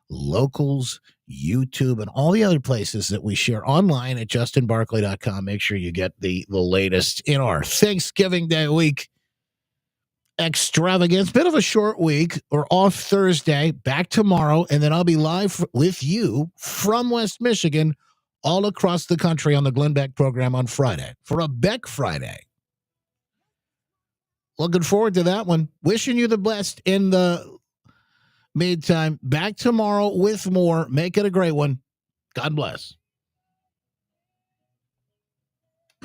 A: Locals, YouTube, and all the other places that we share online at justinbarkley.com. Make sure you get the latest in our Thanksgiving Day week extravagance. Bit of a short week. We're off Thursday, back tomorrow, and then I'll be live with you from West Michigan all across the country on the Glenn Beck program on Friday for a Beck Friday. Looking forward to that one. Wishing you the best in the meantime. Back tomorrow with more. Make it a great one. God bless.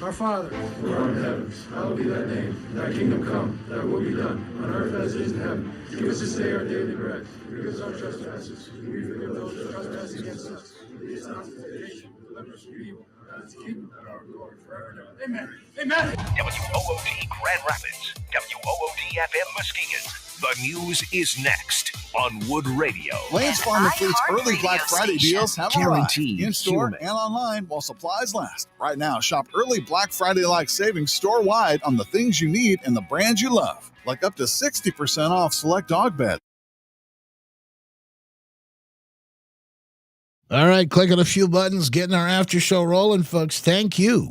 D: Our Father, who art in the heavens, hallowed be thy name. Thy kingdom come, thy will be done, on earth as it is in heaven. Give us this day our daily bread. Forgive us our trespasses. We forgive those who trespass against us. Lead us not into temptation, but deliver us from evil. God is the kingdom, and our glory forever and ever. Amen. Amen.
B: WOOD Grand Rapids, WOOD FM Muskegon. The news is next on Wood Radio.
V: Lance Farm Fleet's early Black Friday deals have arrived
B: Guaranteed
V: in-store
B: human.
V: and online while supplies last. Right now, shop early Black Friday-like savings store-wide on the things you need and the brands you love, like up to 60% off select dog beds.
A: All right, clicking a few buttons, getting our after show rolling, folks. Thank you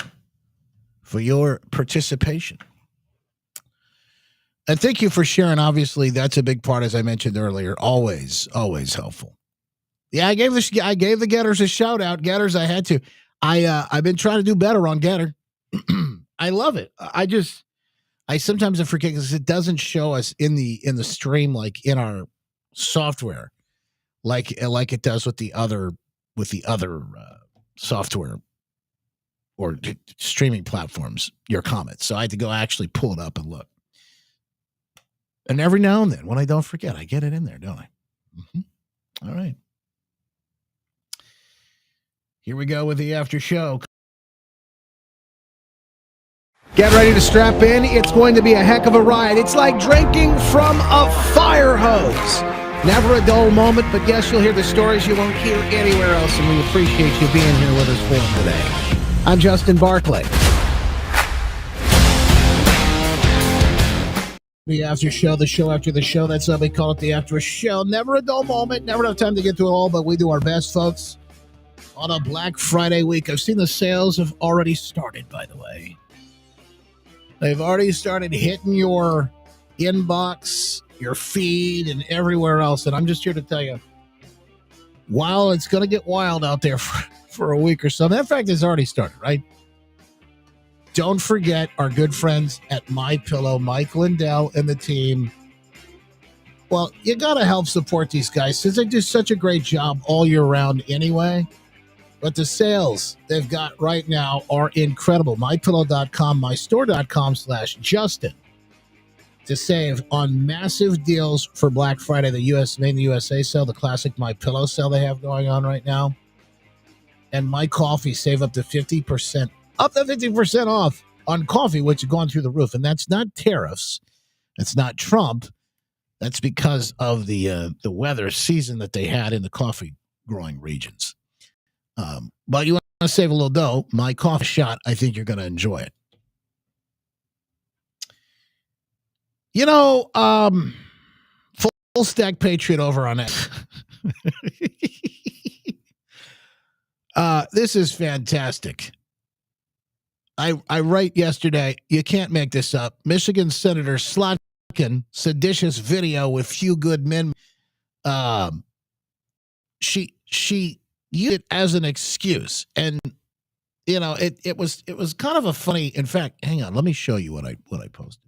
A: for your participation. And thank you for sharing. Obviously, that's a big part, as I mentioned earlier. Always helpful. Yeah, I gave the Getters a shout out. Getters, I had to. I've been trying to do better on Getter. I love it. I sometimes forget because it doesn't show us in the stream like in our software, like it does with the other software or streaming platforms. Your comments. So I had to go actually pull it up and look. And every now and then, when I don't forget, I get it in there, don't I? Mm-hmm. All right. Here we go with the after show. Get ready to strap in. It's going to be a heck of a ride. It's like drinking from a fire hose. Never a dull moment, but yes, you'll hear the stories you won't hear anywhere else, and we appreciate you being here with us for them today. I'm Justin Barkley. The after show, the show after the show. That's how we call it, the after show. Never a dull moment, never enough time to get to it all, but we do our best, folks, on a Black Friday week. I've seen the sales have already started, by the way. They've already started hitting your inbox, your feed, and everywhere else. And I'm just here to tell you, while it's going to get wild out there for a week or so, that fact has already started, right? Don't forget our good friends at MyPillow, Mike Lindell and the team. Well, you got to help support these guys since they do such a great job all year round anyway. But the sales they've got right now are incredible. MyPillow.com, mystore.com/Justin to save on massive deals for Black Friday, the US Made in the USA sale, the classic MyPillow sale they have going on right now. And My Coffee, save up to 50%. Up to 50% off on coffee, which has gone through the roof. And that's not tariffs. That's not Trump. That's because of the weather season that they had in the coffee growing regions. But you want to save a little dough, My Coffee Shot, I think you're going to enjoy it. You know, Full Stack Patriot over on X. This is fantastic. I write yesterday, you can't make this up. Michigan Senator Slotkin, seditious video with few good men. She used it as an excuse. And it was kind of a funny. In fact, hang on, let me show you what I posted,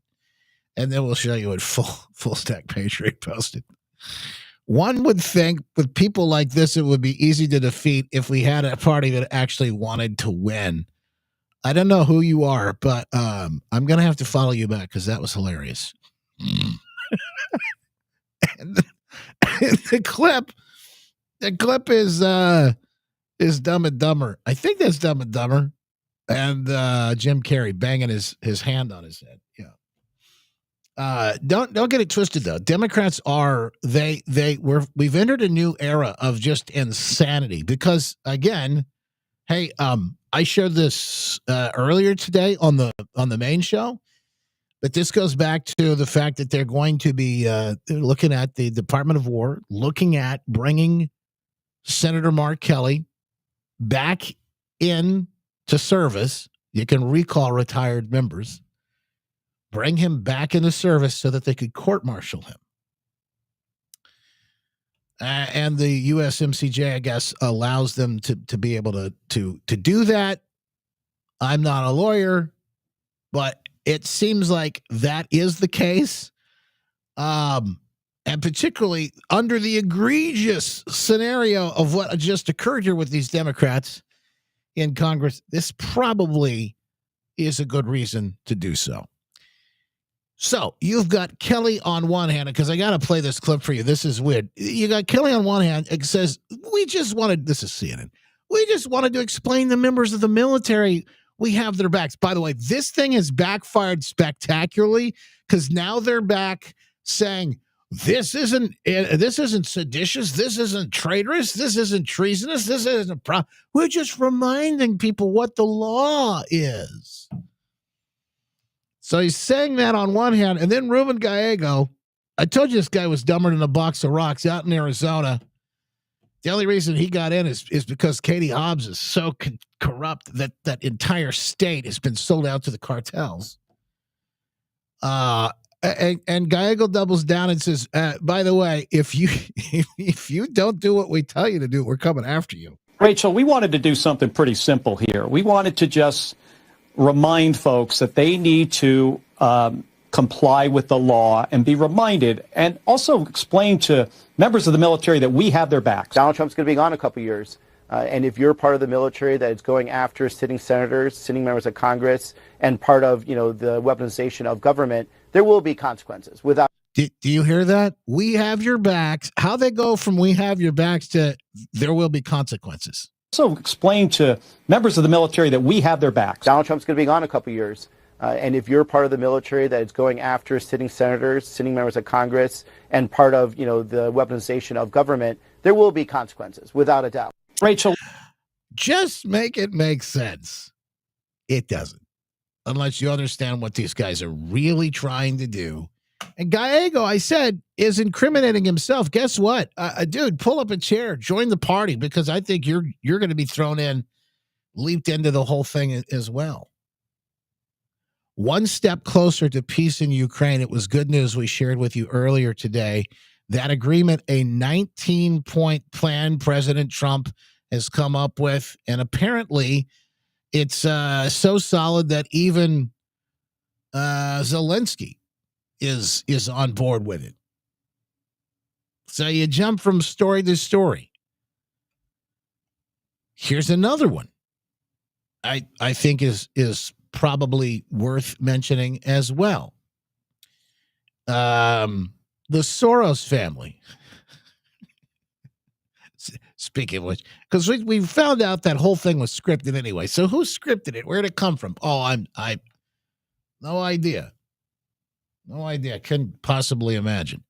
A: and then we'll show you what full stack Patriot posted. One would think with people like this, it would be easy to defeat if we had a party that actually wanted to win. I don't know who you are, but I'm gonna have to follow you back because that was hilarious. And the clip is Dumb and Dumber. I think that's Dumb and Dumber, and Jim Carrey banging his hand on his head. Yeah. Don't get it twisted though. Democrats we've entered a new era of just insanity because again, hey, I showed this earlier today on the main show, but this goes back to the fact that they're going to be looking at the Department of War, looking at bringing Senator Mark Kelly back in to service. You can recall retired members. Bring him back into service so that they could court-martial him. And the USMCJ, I guess, allows them to be able to do that. I'm not a lawyer, but it seems like that is the case. And particularly under the egregious scenario of what just occurred here with these Democrats in Congress, this probably is a good reason to do so. So you've got Kelly on one hand, because I got to play this clip for you. This is weird. You got Kelly on one hand. It says, this is CNN. We just wanted to explain the members of the military. We have their backs. By the way, this thing has backfired spectacularly because now they're back saying, this isn't seditious. This isn't traitorous. This isn't treasonous. This isn't we're just reminding people what the law is. So he's saying that on one hand, and then Ruben Gallego, I told you this guy was dumber than a box of rocks out in Arizona. The only reason he got in is because Katie Hobbs is so corrupt that that entire state has been sold out to the cartels. And Gallego doubles down and says, by the way, if you don't do what we tell you to do, we're coming after you.
H: Rachel, we wanted to do something pretty simple here. We wanted to just remind folks that they need to comply with the law and be reminded, and also explain to members of the military that we have their backs.
J: Donald Trump's going to be gone a couple years. And if you're part of the military that is going after sitting senators, sitting members of Congress, and part of, the weaponization of government, there will be consequences. Without.
A: Do you hear that? We have your backs. How they go from we have your backs to there will be consequences.
H: Also explain to members of the military that we have their backs.
J: Donald Trump's going to be gone a couple years. And if you're part of the military that is going after sitting senators, sitting members of Congress, and part of, the weaponization of government, there will be consequences, without a doubt.
H: Rachel,
A: just make it make sense. It doesn't, unless you understand what these guys are really trying to do. And Gallego, I said, is incriminating himself. Guess what? Dude, pull up a chair, join the party, because I think you're going to be leaped into the whole thing as well. One step closer to peace in Ukraine. It was good news we shared with you earlier today. That agreement, a 19-point plan President Trump has come up with, and apparently it's so solid that even Zelensky is on board with it. So you jump from story to story. Here's another one I think is probably worth mentioning as well. The Soros family. Speaking of which, because we found out that whole thing was scripted anyway. So who scripted it? Where did it come from? Oh, I no idea. No idea. Couldn't possibly imagine.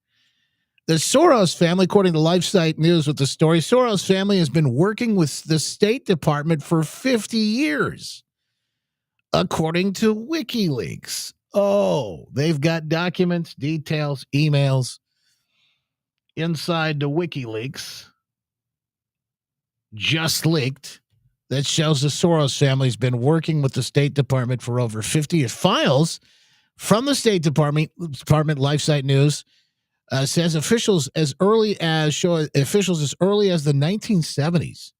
A: The Soros family, according to LifeSite News with the story, Soros family has been working with the State Department for 50 years, according to WikiLeaks. Oh, they've got documents, details, emails inside the WikiLeaks just leaked that shows the Soros family's been working with the State Department for over 50 years. Files from the State Department, LifeSite News, says officials as early as the 1970s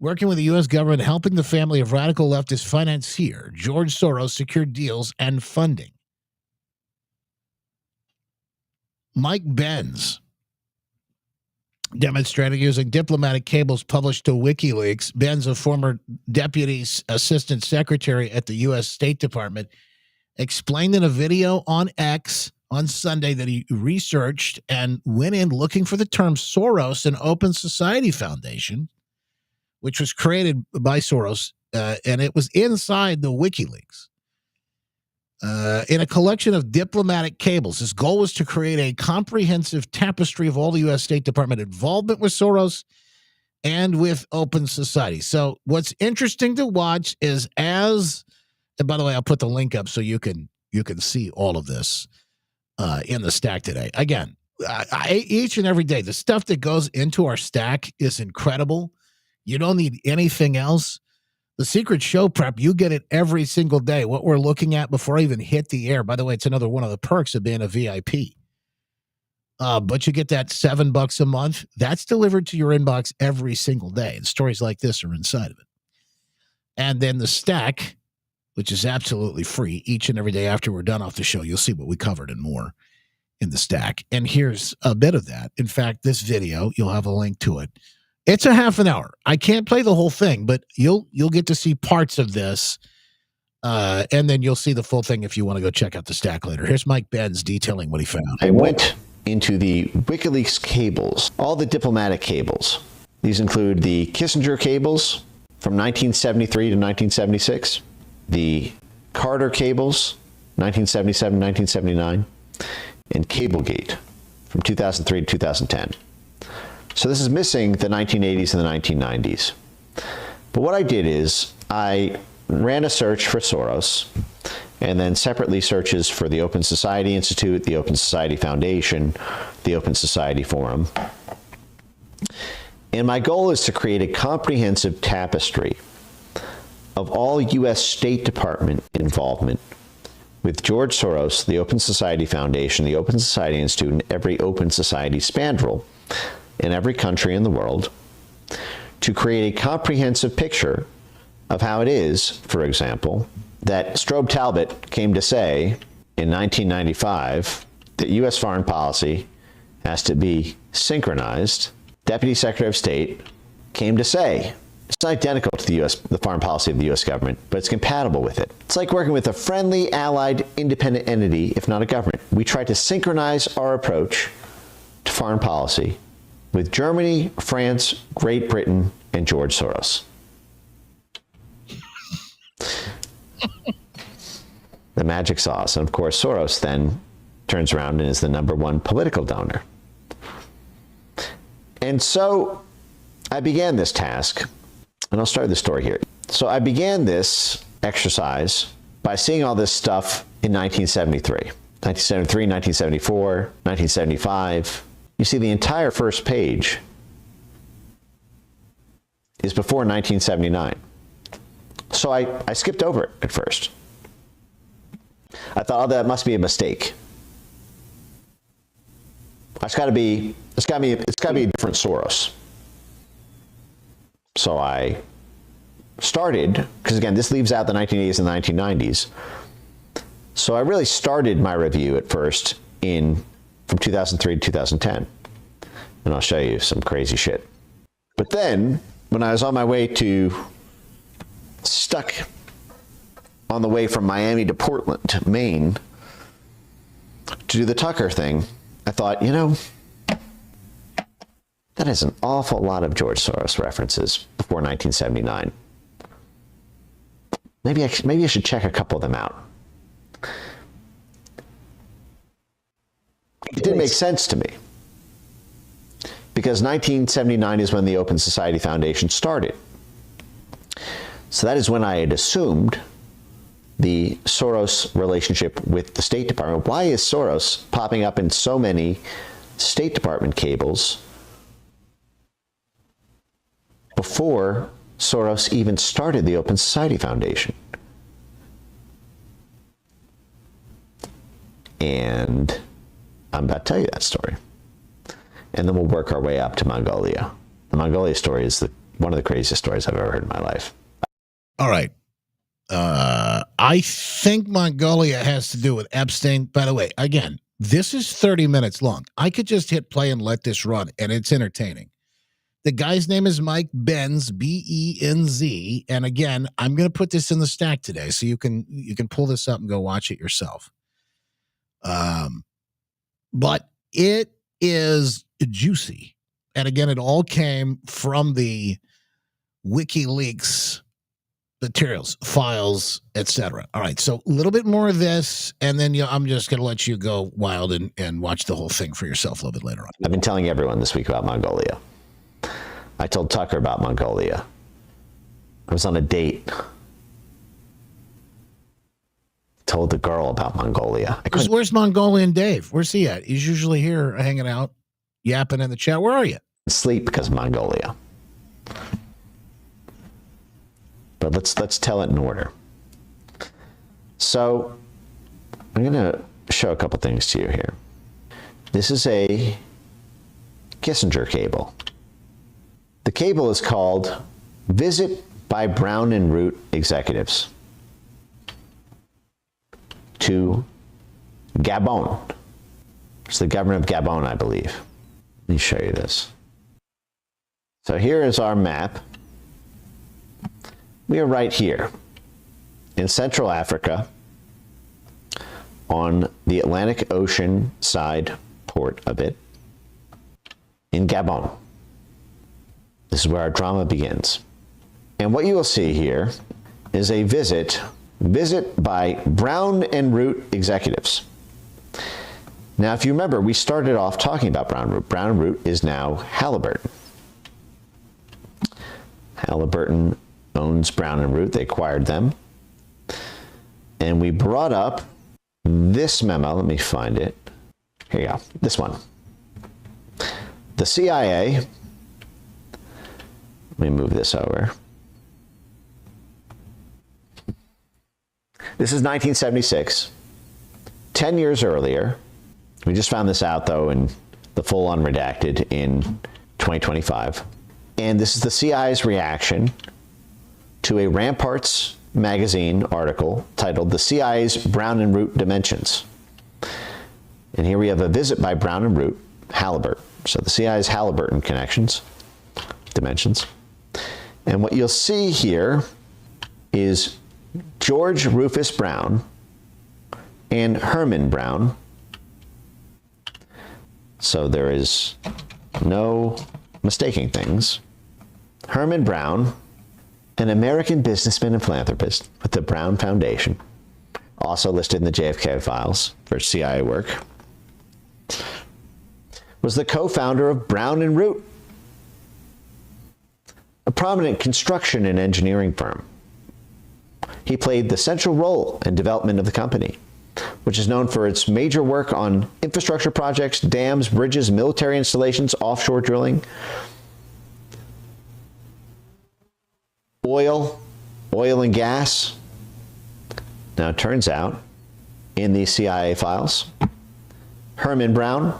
A: working with the U.S. government, helping the family of radical leftist financier George Soros secure deals and funding. Mike Benz demonstrated using diplomatic cables published to WikiLeaks. Benz, a former deputy assistant secretary at the U.S. State Department, explained in a video on X on Sunday that he researched and went in looking for the term Soros and Open Society Foundation, which was created by Soros, and it was inside the WikiLeaks. In a collection of diplomatic cables. His goal was to create a comprehensive tapestry of all the U.S. State Department involvement with Soros and with Open Society. So what's interesting to watch is and by the way, I'll put the link up so you can see all of this in the stack today. Again, each and every day, the stuff that goes into our stack is incredible. You don't need anything else. The Secret Show Prep, you get it every single day. What we're looking at before I even hit the air. By the way, it's another one of the perks of being a VIP. But you get that $7 a month. That's delivered to your inbox every single day. And stories like this are inside of it. And then the stack, which is absolutely free each and every day after we're done off the show. You'll see what we covered and more in the stack. And here's a bit of that. In fact, this video, you'll have a link to it. It's a half an hour. I can't play the whole thing, but you'll get to see parts of this, and then you'll see the full thing if you want to go check out the stack later. Here's Mike Benz detailing what he found.
E: I went into the WikiLeaks cables, all the diplomatic cables. These include the Kissinger cables from 1973 to 1976, the Carter cables, 1977, 1979, and Cablegate from 2003 to 2010. So this is missing the 1980s and the 1990s. But what I did is I ran a search for Soros and then separately searches for the Open Society Institute, the Open Society Foundation, the Open Society Forum. And my goal is to create a comprehensive tapestry of all U.S. State Department involvement with George Soros, the Open Society Foundation, the Open Society Institute, and every Open Society spandrel in every country in the world, to create a comprehensive picture of how it is, for example, that Strobe Talbot came to say in 1995 that U.S. foreign policy has to be synchronized. Deputy Secretary of State came to say it's not identical to the foreign policy of the U.S. government, but it's compatible with it. It's like working with a friendly, allied, independent entity, if not a government. We try to synchronize our approach to foreign policy with Germany, France, Great Britain, and George Soros. The magic sauce. And of course, Soros then turns around and is the #1 political donor. And so I began this task, and I'll start the story here. So I began this exercise by seeing all this stuff in 1973. 1973, 1974, 1975. You see, the entire first page is before 1979. So I skipped over it at first. I thought, oh, that must be a mistake. It's got to be a different Soros. So I started, because again, this leaves out the 1980s and the 1990s. So I really started my review at first from 2003 to 2010. And I'll show you some crazy shit. But then, when I was on my way stuck on the way from Miami to Portland, Maine, to do the Tucker thing, I thought, that is an awful lot of George Soros references before 1979. Maybe I should check a couple of them out. It didn't make sense to me, because 1979 is when the Open Society Foundation started. So that is when I had assumed the Soros relationship with the State Department. Why is Soros popping up in so many State Department cables before Soros even started the Open Society Foundation? And I'm about to tell you that story. And then we'll work our way up to Mongolia. The Mongolia story is one of the craziest stories I've ever heard in my life.
A: All right. I think Mongolia has to do with Epstein. By the way, again, this is 30 minutes long. I could just hit play and let this run, and it's entertaining. The guy's name is Mike Benz, B-E-N-Z. And again, I'm going to put this in the stack today, so you can pull this up and go watch it yourself. But it is juicy. And again, it all came from the WikiLeaks materials, files, etc. All right, so a little bit more of this, and then I'm just going to let you go wild and watch the whole thing for yourself a little bit later on.
E: I've been telling everyone this week about Mongolia. I told Tucker about Mongolia. I was on a date. Told the girl about Mongolia.
A: Where's Mongolian Dave? Where's he at? He's usually here hanging out, yapping in the chat. Where are you?
E: Sleep because of Mongolia. But let's tell it in order. So I'm going to show a couple things to you here. This is a Kissinger cable. The cable is called Visit by Brown and Root Executives to Gabon. It's the government of Gabon, I believe. Let me show you this. So here is our map. We are right here in Central Africa on the Atlantic Ocean side port of it in Gabon. This is where our drama begins. And what you will see here is a visit by Brown and Root executives. Now, if you remember, we started off talking about Brown and Root. Brown and Root is now Halliburton. Halliburton owns Brown and Root. They acquired them. And we brought up this memo. Let me find it. Here you go. This one. The CIA. Let me move this over. This is 1976. 10 years earlier. We just found this out, though, in the full unredacted in 2025. And this is the CIA's reaction to a Ramparts magazine article titled The CIA's Brown and Root Dimensions. And here we have a visit by Brown and Root, Halliburton. So the CIA's Halliburton dimensions. And what you'll see here is George Rufus Brown and Herman Brown. So there is no mistaking things. Herman Brown, an American businessman and philanthropist with the Brown Foundation, also listed in the JFK files for CIA work, was the co-founder of Brown and Root, a prominent construction and engineering firm. He played the central role in development of the company, which is known for its major work on infrastructure projects, dams, bridges, military installations, offshore drilling, oil and gas. Now, it turns out, in the CIA files, Herman Brown,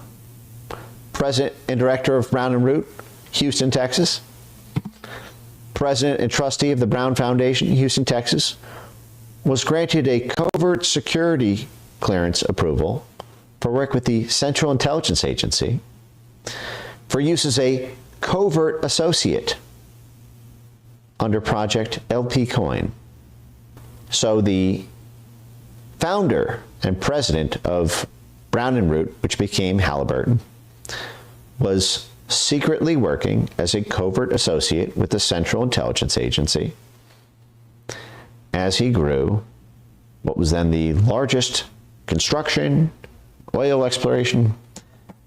E: president and director of Brown and Root, Houston, Texas, president and trustee of the Brown Foundation, Houston, Texas, was granted a covert security clearance approval for work with the Central Intelligence Agency for use as a covert associate under Project LP Coin. So the founder and president of Brown and Root, which became Halliburton, was secretly working as a covert associate with the Central Intelligence Agency as he grew what was then the largest construction, oil exploration,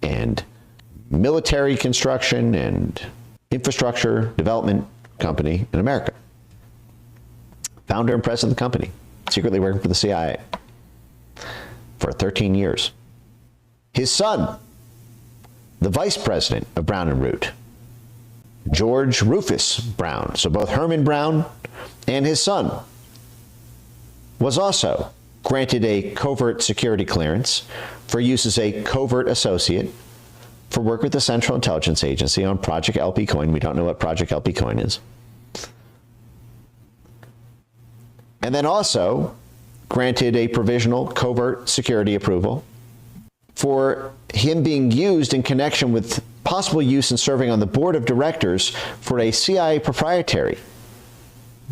E: and military construction and infrastructure development company in America. Founder and president of the company, secretly working for the CIA for 13 years. His son, the vice president of Brown and Root, George Rufus Brown, so both Herman Brown and his son, was also granted a covert security clearance for use as a covert associate for work with the Central Intelligence Agency on Project LP Coin. We don't know what Project LP Coin is. And then also granted a provisional covert security approval for him being used in connection with possible use in serving on the board of directors for a CIA proprietary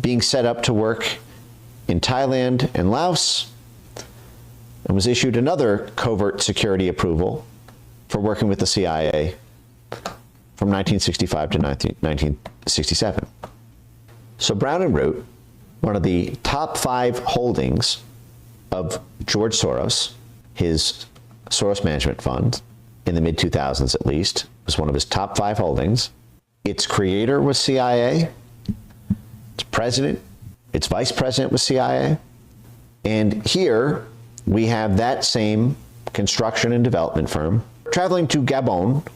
E: being set up to work in Thailand and Laos, and was issued another covert security approval for working with the CIA from 1965 to 1967. So Brown and Root, one of the top 5 holdings of George Soros, his Soros Management Fund, in the mid-2000s at least, was one of his top 5 holdings. Its creator was CIA. Its president, its vice president was CIA. And here we have that same construction and development firm traveling to Gabon,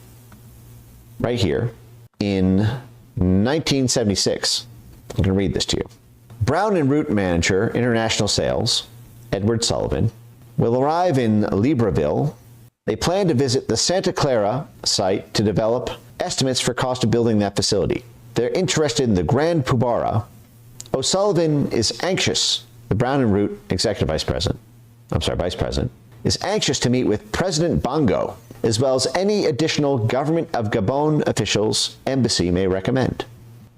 E: right here, in 1976. I'm going to read this to you. Brown and Root manager, international sales, Edward Sullivan, will arrive in Libreville. They plan to visit the Santa Clara site to develop estimates for cost of building that facility. They're interested in the Grand Pubara. O'Sullivan is anxious, the Brown and Root vice president, is anxious to meet with President Bongo, as well as any additional government of Gabon officials embassy may recommend.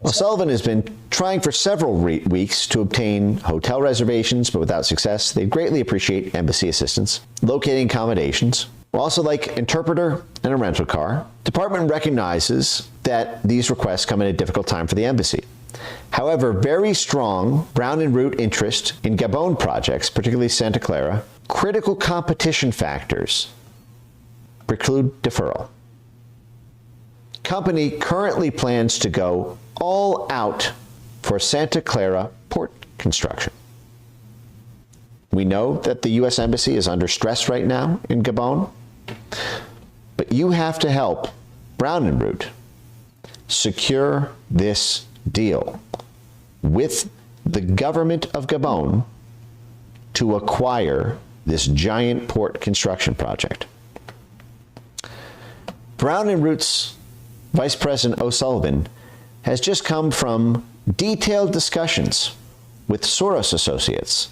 E: O'Sullivan has been trying for several weeks to obtain hotel reservations, but without success. They greatly appreciate embassy assistance, locating accommodations. We'll also like interpreter and a rental car. Department recognizes that these requests come at a difficult time for the embassy. However, very strong Brown and Root interest in Gabon projects, particularly Santa Clara, critical competition factors preclude deferral. Company currently plans to go all out for Santa Clara port construction. We know that the U.S. Embassy is under stress right now in Gabon, but you have to help Brown and Root secure this deal with the government of Gabon to acquire this giant port construction project. Brown and Root's Vice President O'Sullivan has just come from detailed discussions with Soros associates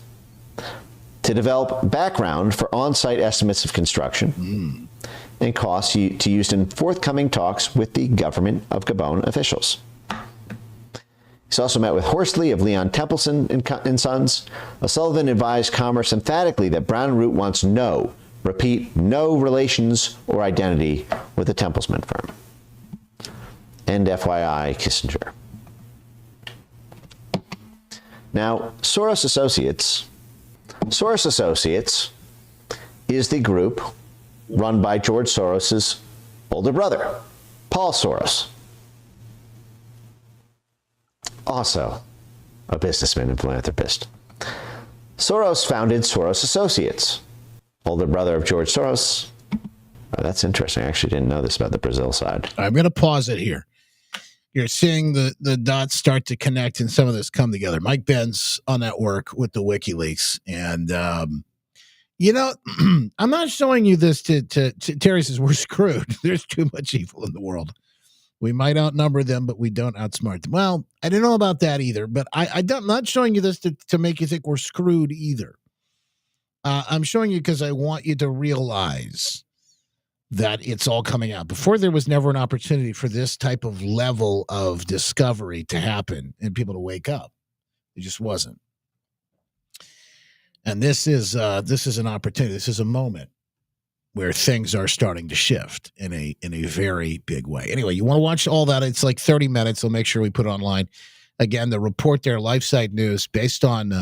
E: to develop background for on-site estimates of construction and costs to use in forthcoming talks with the government of Gabon officials. He's also met with Horsley of Leon Templeson and Sons. O'Sullivan advised Commerce emphatically that Brown and Root wants no relations or identity with the Templeman firm. And FYI, Kissinger. Now, Soros Associates is the group run by George Soros's older brother, Paul Soros. Also a businessman and philanthropist. Soros founded Soros Associates, older brother of George Soros. Oh, that's interesting. I actually didn't know this about the Brazil side.
A: I'm going to pause it here. You're seeing the dots start to connect and some of this come together. Mike Benz on that work with the WikiLeaks. And, I'm not showing you this to Terry says we're screwed. There's too much evil in the world. We might outnumber them, but we don't outsmart them. Well, I don't know about that either, but I'm not showing you this to make you think we're screwed either. I'm showing you because I want you to realize that it's all coming out. Before, there was never an opportunity for this type of level of discovery to happen and people to wake up. It just wasn't. And this is an opportunity. This is a moment where things are starting to shift in a very big way. Anyway, you want to watch all that? It's like 30 minutes. I'll make sure we put it online. Again, the report there, LifeSite News, based on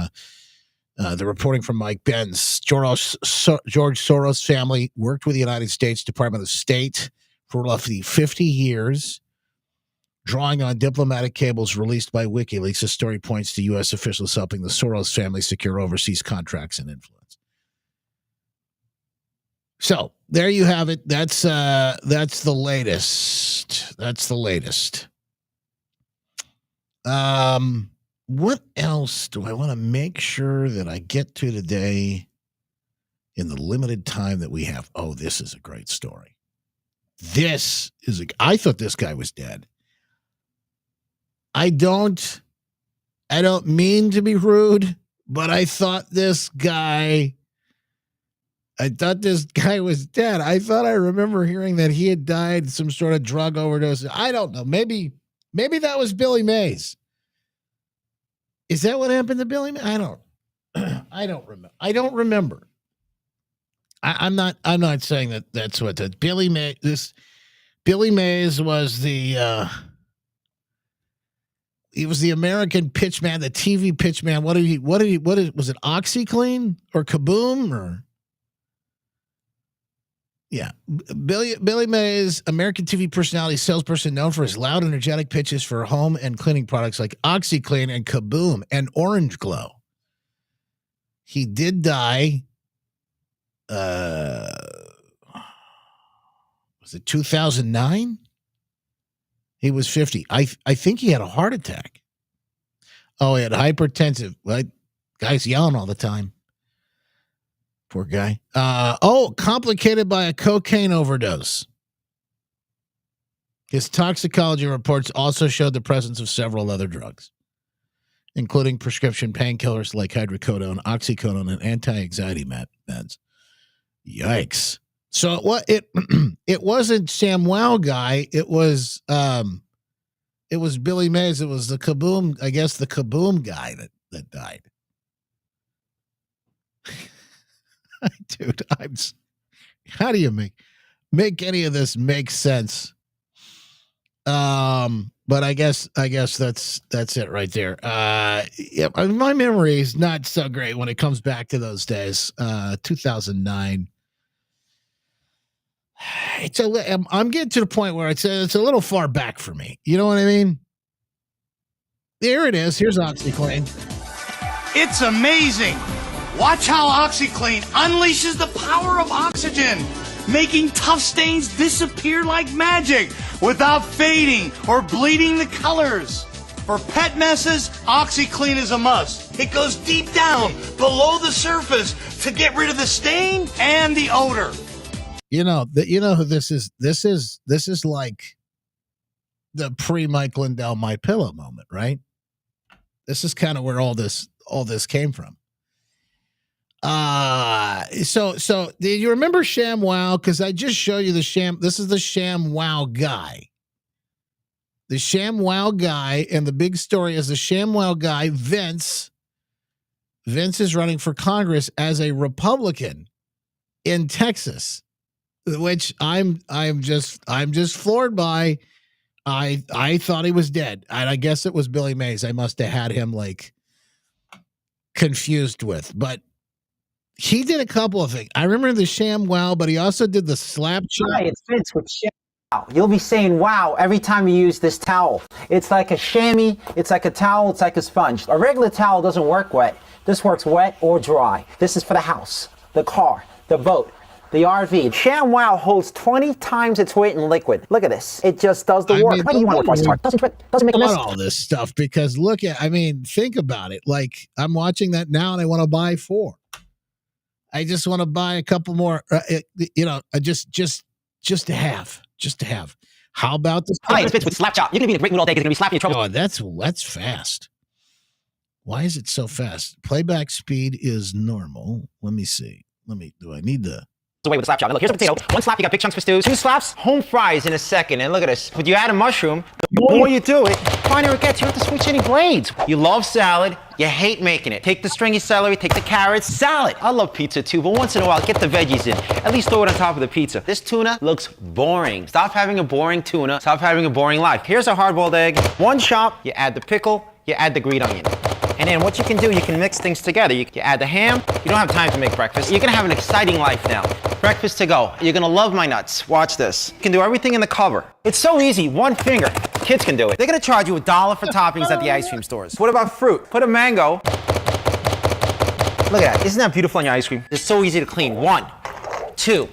A: the reporting from Mike Benz. George Soros' family worked with the United States Department of State for roughly 50 years, drawing on diplomatic cables released by WikiLeaks. The story points to U.S. officials helping the Soros family secure overseas contracts and influence. So there you have it. That's the latest. That's the latest. What else do I want to make sure that I get to today in the limited time that we have? Oh, this is a great story. I thought this guy was dead. I don't mean to be rude, but I thought this guy was dead. I thought I remember hearing that he had died some sort of drug overdose. I don't know. Maybe that was Billy Mays. Is that what happened to Billy Mays? I don't remember. I'm not saying that that's what the Billy Mays. Billy Mays was the he was the American pitchman, the TV pitchman. Was it OxyClean or Kaboom or? Yeah. Billy Mays, American TV personality, salesperson known for his loud, energetic pitches for home and cleaning products like OxyClean and Kaboom and Orange Glow. He did die. Was it 2009? He was 50. I think he had a heart attack. Oh, he had hypertensive. Guy's yelling all the time. Poor guy. Complicated by a cocaine overdose. His toxicology reports also showed the presence of several other drugs, including prescription painkillers like hydrocodone, oxycodone, and anti-anxiety meds. Yikes. So it wasn't ShamWow guy. It was Billy Mays. It was the Kaboom, I guess the Kaboom guy that died. Dude, how do you make any of this make sense? But I guess that's it right there. Yeah, my memory is not so great when it comes back to those days. 2009. I'm getting to the point where it's a little far back for me. You know what I mean? There it is. Here's OxyClean.
F: It's amazing. Watch how OxyClean unleashes the power of oxygen, making tough stains disappear like magic without fading or bleeding the colors. For pet messes, OxyClean is a must. It goes deep down below the surface to get rid of the stain and the odor.
A: You know who this is? This is like the pre-Mike Lindell My Pillow moment, right? This is kind of where all this came from. So do you remember ShamWow? Because I just showed you this is the ShamWow guy. The ShamWow guy, and the big story is the ShamWow guy, Vince. Vince is running for Congress as a Republican in Texas, which I'm just floored by. I thought he was dead, and I guess it was Billy Mays. I must have had him like confused with, but he did a couple of things. I remember the ShamWow, but he also did the slap chat.
G: Hi, it's Vince with ShamWow. You'll be saying wow every time you use this towel. It's like a chamois, it's like a towel, it's like a sponge. A regular towel doesn't work wet. This works wet or dry. This is for the house, the car, the boat, the RV. ShamWow holds 20 times its weight in liquid. Look at this. It just does the work. Why do you want to work twice as hard? Doesn't make a mess.
A: All this stuff, because think about it. Like, I'm watching that now and I want to buy 4. I just want to buy a couple more, just to have. How about this?
G: Hi, it's Vince with Slapchop. You're going to be in a great mood all day because you're going to be slapping your trouble.
A: Oh, that's fast. Why is it so fast? Playback speed is normal. Let me see. Do I need the...
G: away with a slap chop. Now look, here's a potato. 1 slap, you got big chunks for stews. 2 slaps, home fries in a second. And look at this. When you add a mushroom, the more you do it, the finer it gets. You don't have to switch any blades. You love salad. You hate making it. Take the stringy celery, take the carrots, salad. I love pizza too, but once in a while, get the veggies in. At least throw it on top of the pizza. This tuna looks boring. Stop having a boring tuna. Stop having a boring life. Here's a hard-boiled egg. 1 chop, you add the pickle, you add the green onion. And then what you can do, you can mix things together. You add the ham. You don't have time to make breakfast. You're going to have an exciting life now. Breakfast to go. You're going to love my nuts. Watch this. You can do everything in the cover. It's so easy. 1 finger. Kids can do it. They're going to charge you $1 for toppings at the ice cream stores. What about fruit? Put a mango. Look at that. Isn't that beautiful on your ice cream? It's so easy to clean. 1, 2.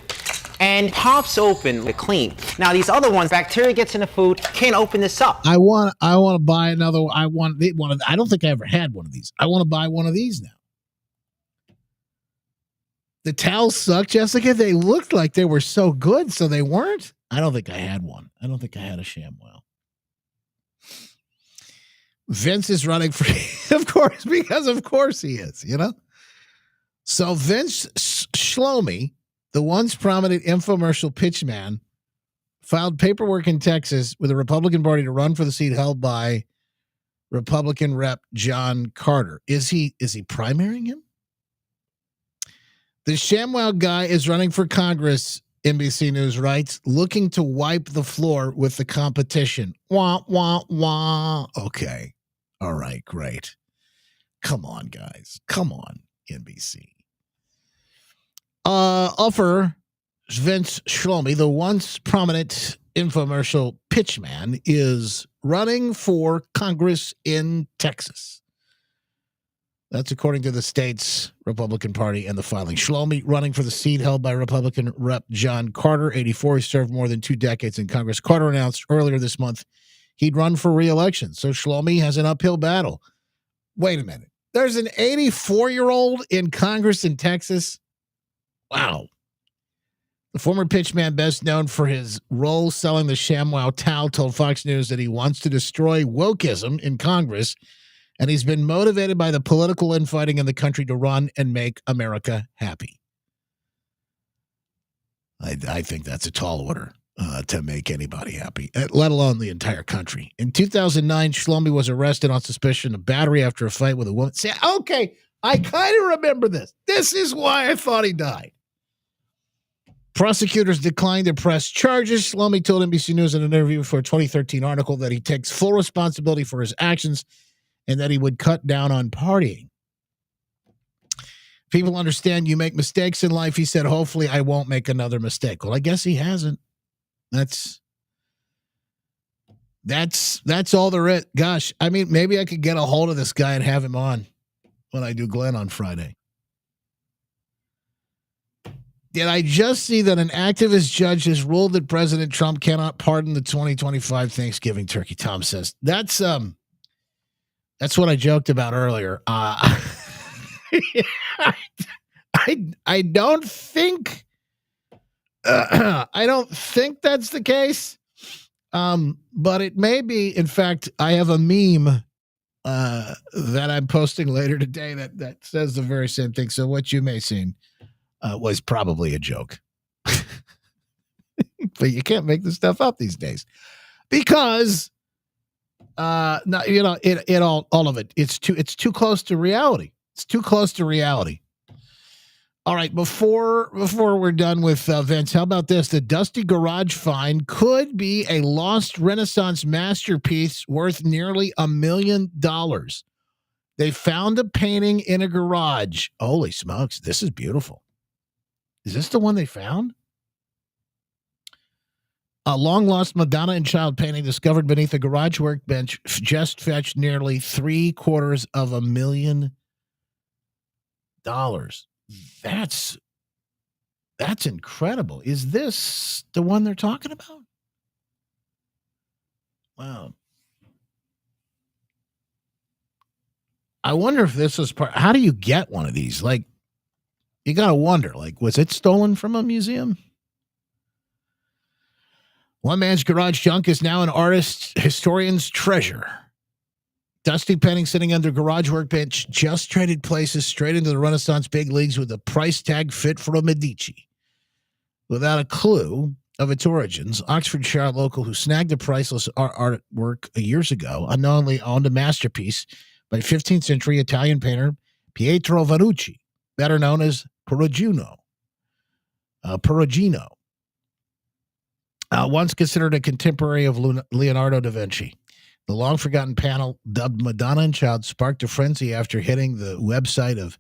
G: And pops open to clean. Now these other ones, bacteria gets in the food, can't open this up.
A: I want to buy another. I don't think I ever had one of these. I want to buy one of these now. The towels suck, Jessica. They looked like they were so good, so they weren't. I don't think I had one. I don't think I had a ShamWow. Vince is running for, of course, because of course he is, you know? So Vince Shlomi, the once prominent infomercial pitchman, filed paperwork in Texas with the Republican Party to run for the seat held by Republican Rep. John Carter. Is he primarying him? The ShamWow guy is running for Congress, NBC News writes, looking to wipe the floor with the competition. Wah, wah, wah. Okay. All right, great. Come on, guys. Come on, NBC. Offer Vince Shlomi, the once prominent infomercial pitchman, is running for Congress in Texas. That's according to the state's Republican Party and the filing. Shlomi running for the seat held by Republican Rep. John Carter, 84. He served more than 2 decades in Congress. Carter announced earlier this month he'd run for re-election. So Shlomi has an uphill battle. Wait a minute. There's an 84-year-old in Congress in Texas. Wow. The former pitchman, best known for his role selling the ShamWow towel, told Fox News that he wants to destroy wokeism in Congress, and he's been motivated by the political infighting in the country to run and make America happy. I think that's a tall order to make anybody happy, let alone the entire country. In 2009, Shlomi was arrested on suspicion of battery after a fight with a woman. See, okay, I kind of remember this. This is why I thought he died. Prosecutors declined to press charges. Shlomi told NBC News in an interview for a 2013 article that he takes full responsibility for his actions and that he would cut down on partying. People understand you make mistakes in life. He said, hopefully I won't make another mistake. Well, I guess he hasn't. That's all there is. Gosh, I mean, maybe I could get a hold of this guy and have him on when I do Glenn on Friday. Did I just see that an activist judge has ruled that President Trump cannot pardon the 2025 Thanksgiving turkey? Tom says that's what I joked about earlier. I don't think that's the case. But it may be. In fact, I have a meme that I'm posting later today that says the very same thing. So what you may see was probably a joke. But you can't make this stuff up these days because not, you know, it all of it. It's too close to reality. It's too close to reality. All right, before we're done with Vince, how about this? The Dusty Garage find could be a lost Renaissance masterpiece worth nearly $1 million. They found a painting in a garage. Holy smokes, this is beautiful. Is this the one they found? A long-lost Madonna and Child painting discovered beneath a garage workbench just fetched nearly $750,000. That's incredible. Is this the one they're talking about? Wow. I wonder if this is part. How do you get one of these? Like, you got to wonder, like, was it stolen from a museum? One man's garage junk is now an artist historian's treasure. Dusty painting sitting under garage workbench just traded places straight into the Renaissance big leagues with a price tag fit for a Medici. Without a clue of its origins, Oxfordshire local who snagged the priceless artwork years ago unknowingly owned a masterpiece by 15th century Italian painter Pietro Vannucci, better known as Perugino. Once considered a contemporary of Leonardo da Vinci. The long-forgotten panel, dubbed Madonna and Child, sparked a frenzy after hitting the website of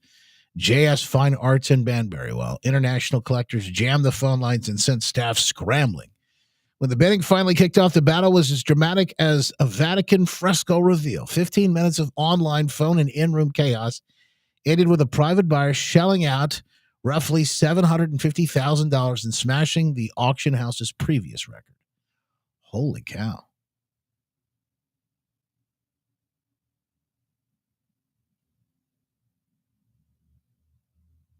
A: JS Fine Arts in Banbury, while international collectors jammed the phone lines and sent staff scrambling. When the bidding finally kicked off, the battle was as dramatic as a Vatican fresco reveal. 15 minutes of online, phone, and in-room chaos ended with a private buyer shelling out roughly $750,000 and smashing the auction house's previous record. Holy cow.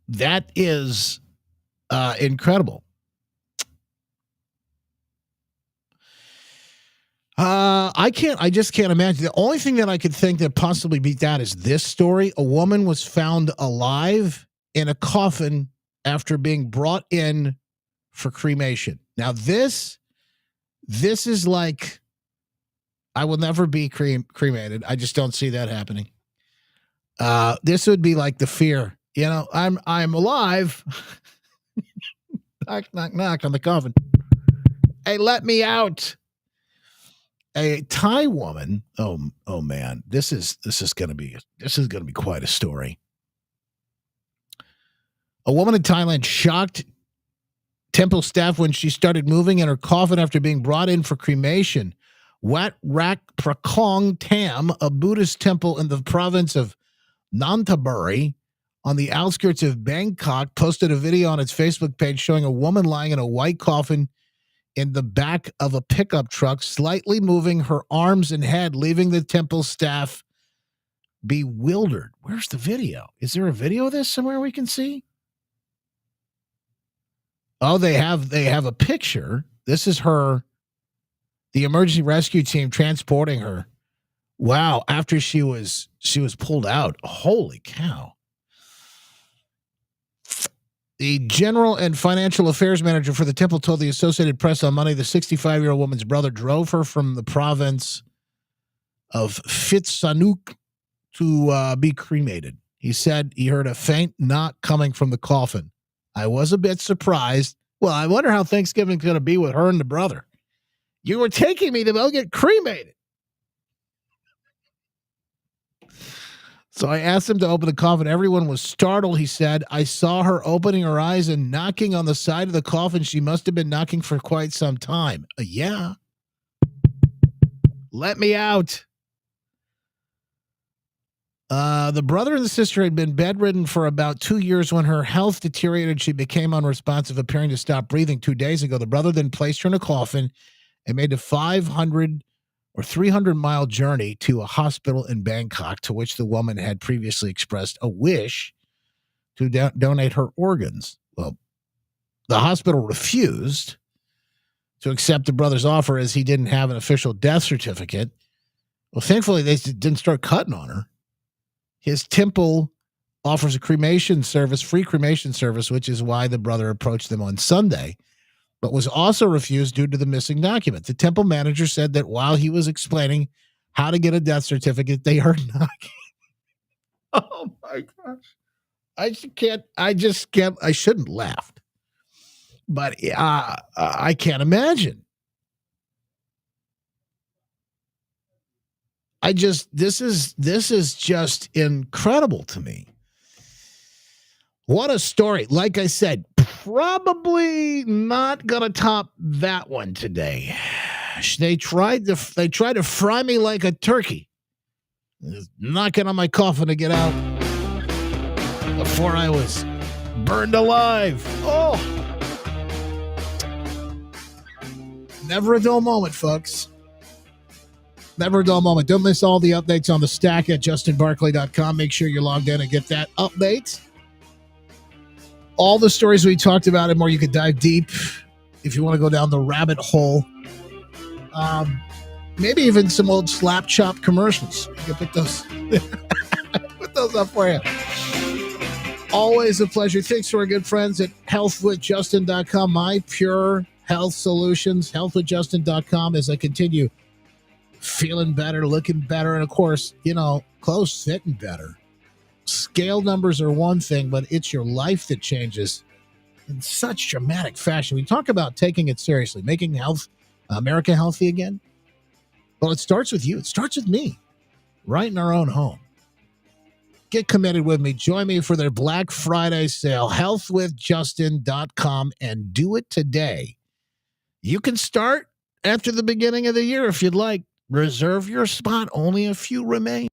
A: That is incredible. I just can't imagine. The only thing that I could think that possibly beat that is this story. A woman was found alive in a coffin after being brought in for cremation. Now this is like, I will never be cremated. I just don't see that happening. This would be like the fear. You know, I'm alive. Knock, knock, knock on the coffin. Hey, let me out. A Thai woman. Oh man, this is gonna be quite a story. A woman in Thailand shocked temple staff when she started moving in her coffin after being brought in for cremation. Wat Rak Prakong Tam, a Buddhist temple in the province of Nonthaburi on the outskirts of Bangkok, posted a video on its Facebook page showing a woman lying in a white coffin in the back of a pickup truck, slightly moving her arms and head, leaving the temple staff bewildered. Where's the video? Is there a video of this somewhere we can see? Oh, they have a picture. This is her, the emergency rescue team transporting her. Wow, after she was pulled out. Holy cow. The general and financial affairs manager for the temple told the Associated Press on Monday the 65-year-old woman's brother drove her from the province of Phitsanulok to be cremated. He said he heard a faint knock coming from the coffin. I was a bit surprised. Well, I wonder how Thanksgiving's going to be with her and the brother. You were taking me to go get cremated. So I asked him to open the coffin. Everyone was startled, he said. I saw her opening her eyes and knocking on the side of the coffin. She must have been knocking for quite some time. Yeah. Let me out. The brother and the sister had been bedridden for about 2 years. When her health deteriorated, she became unresponsive, appearing to stop breathing 2 days ago. The brother then placed her in a coffin and made a 500 or 300-mile journey to a hospital in Bangkok, to which the woman had previously expressed a wish to donate her organs. Well, the hospital refused to accept the brother's offer as he didn't have an official death certificate. Well, thankfully, they didn't start cutting on her. His temple offers a cremation service, free cremation service, which is why the brother approached them on Sunday, but was also refused due to the missing document. The temple manager said that while he was explaining how to get a death certificate, they heard knocking. Oh my gosh. I shouldn't laugh. But I can't imagine. This is just incredible to me. What a story. Like I said, probably not gonna top that one today. They tried to fry me like a turkey. Knocking on my coffin to get out before I was burned alive. Oh. Never a dull moment, folks. Never a dull moment. Don't miss all the updates on the stack at justinbarkley.com. Make sure you're logged in and get that update. All the stories we talked about and more, you could dive deep if you want to go down the rabbit hole. Maybe even some old slap chop commercials. You can put those up for you. Always a pleasure. Thanks to our good friends at healthwithjustin.com. My Pure Health Solutions. Healthwithjustin.com as I continue feeling better, looking better, and of course, clothes fitting better. Scale numbers are one thing, but it's your life that changes in such dramatic fashion. We talk about taking it seriously, making America healthy again. Well, it starts with you. It starts with me, right in our own home. Get committed with me. Join me for their Black Friday sale, healthwithjustin.com, and do it today. You can start after the beginning of the year if you'd like. Reserve your spot. Only a few remain.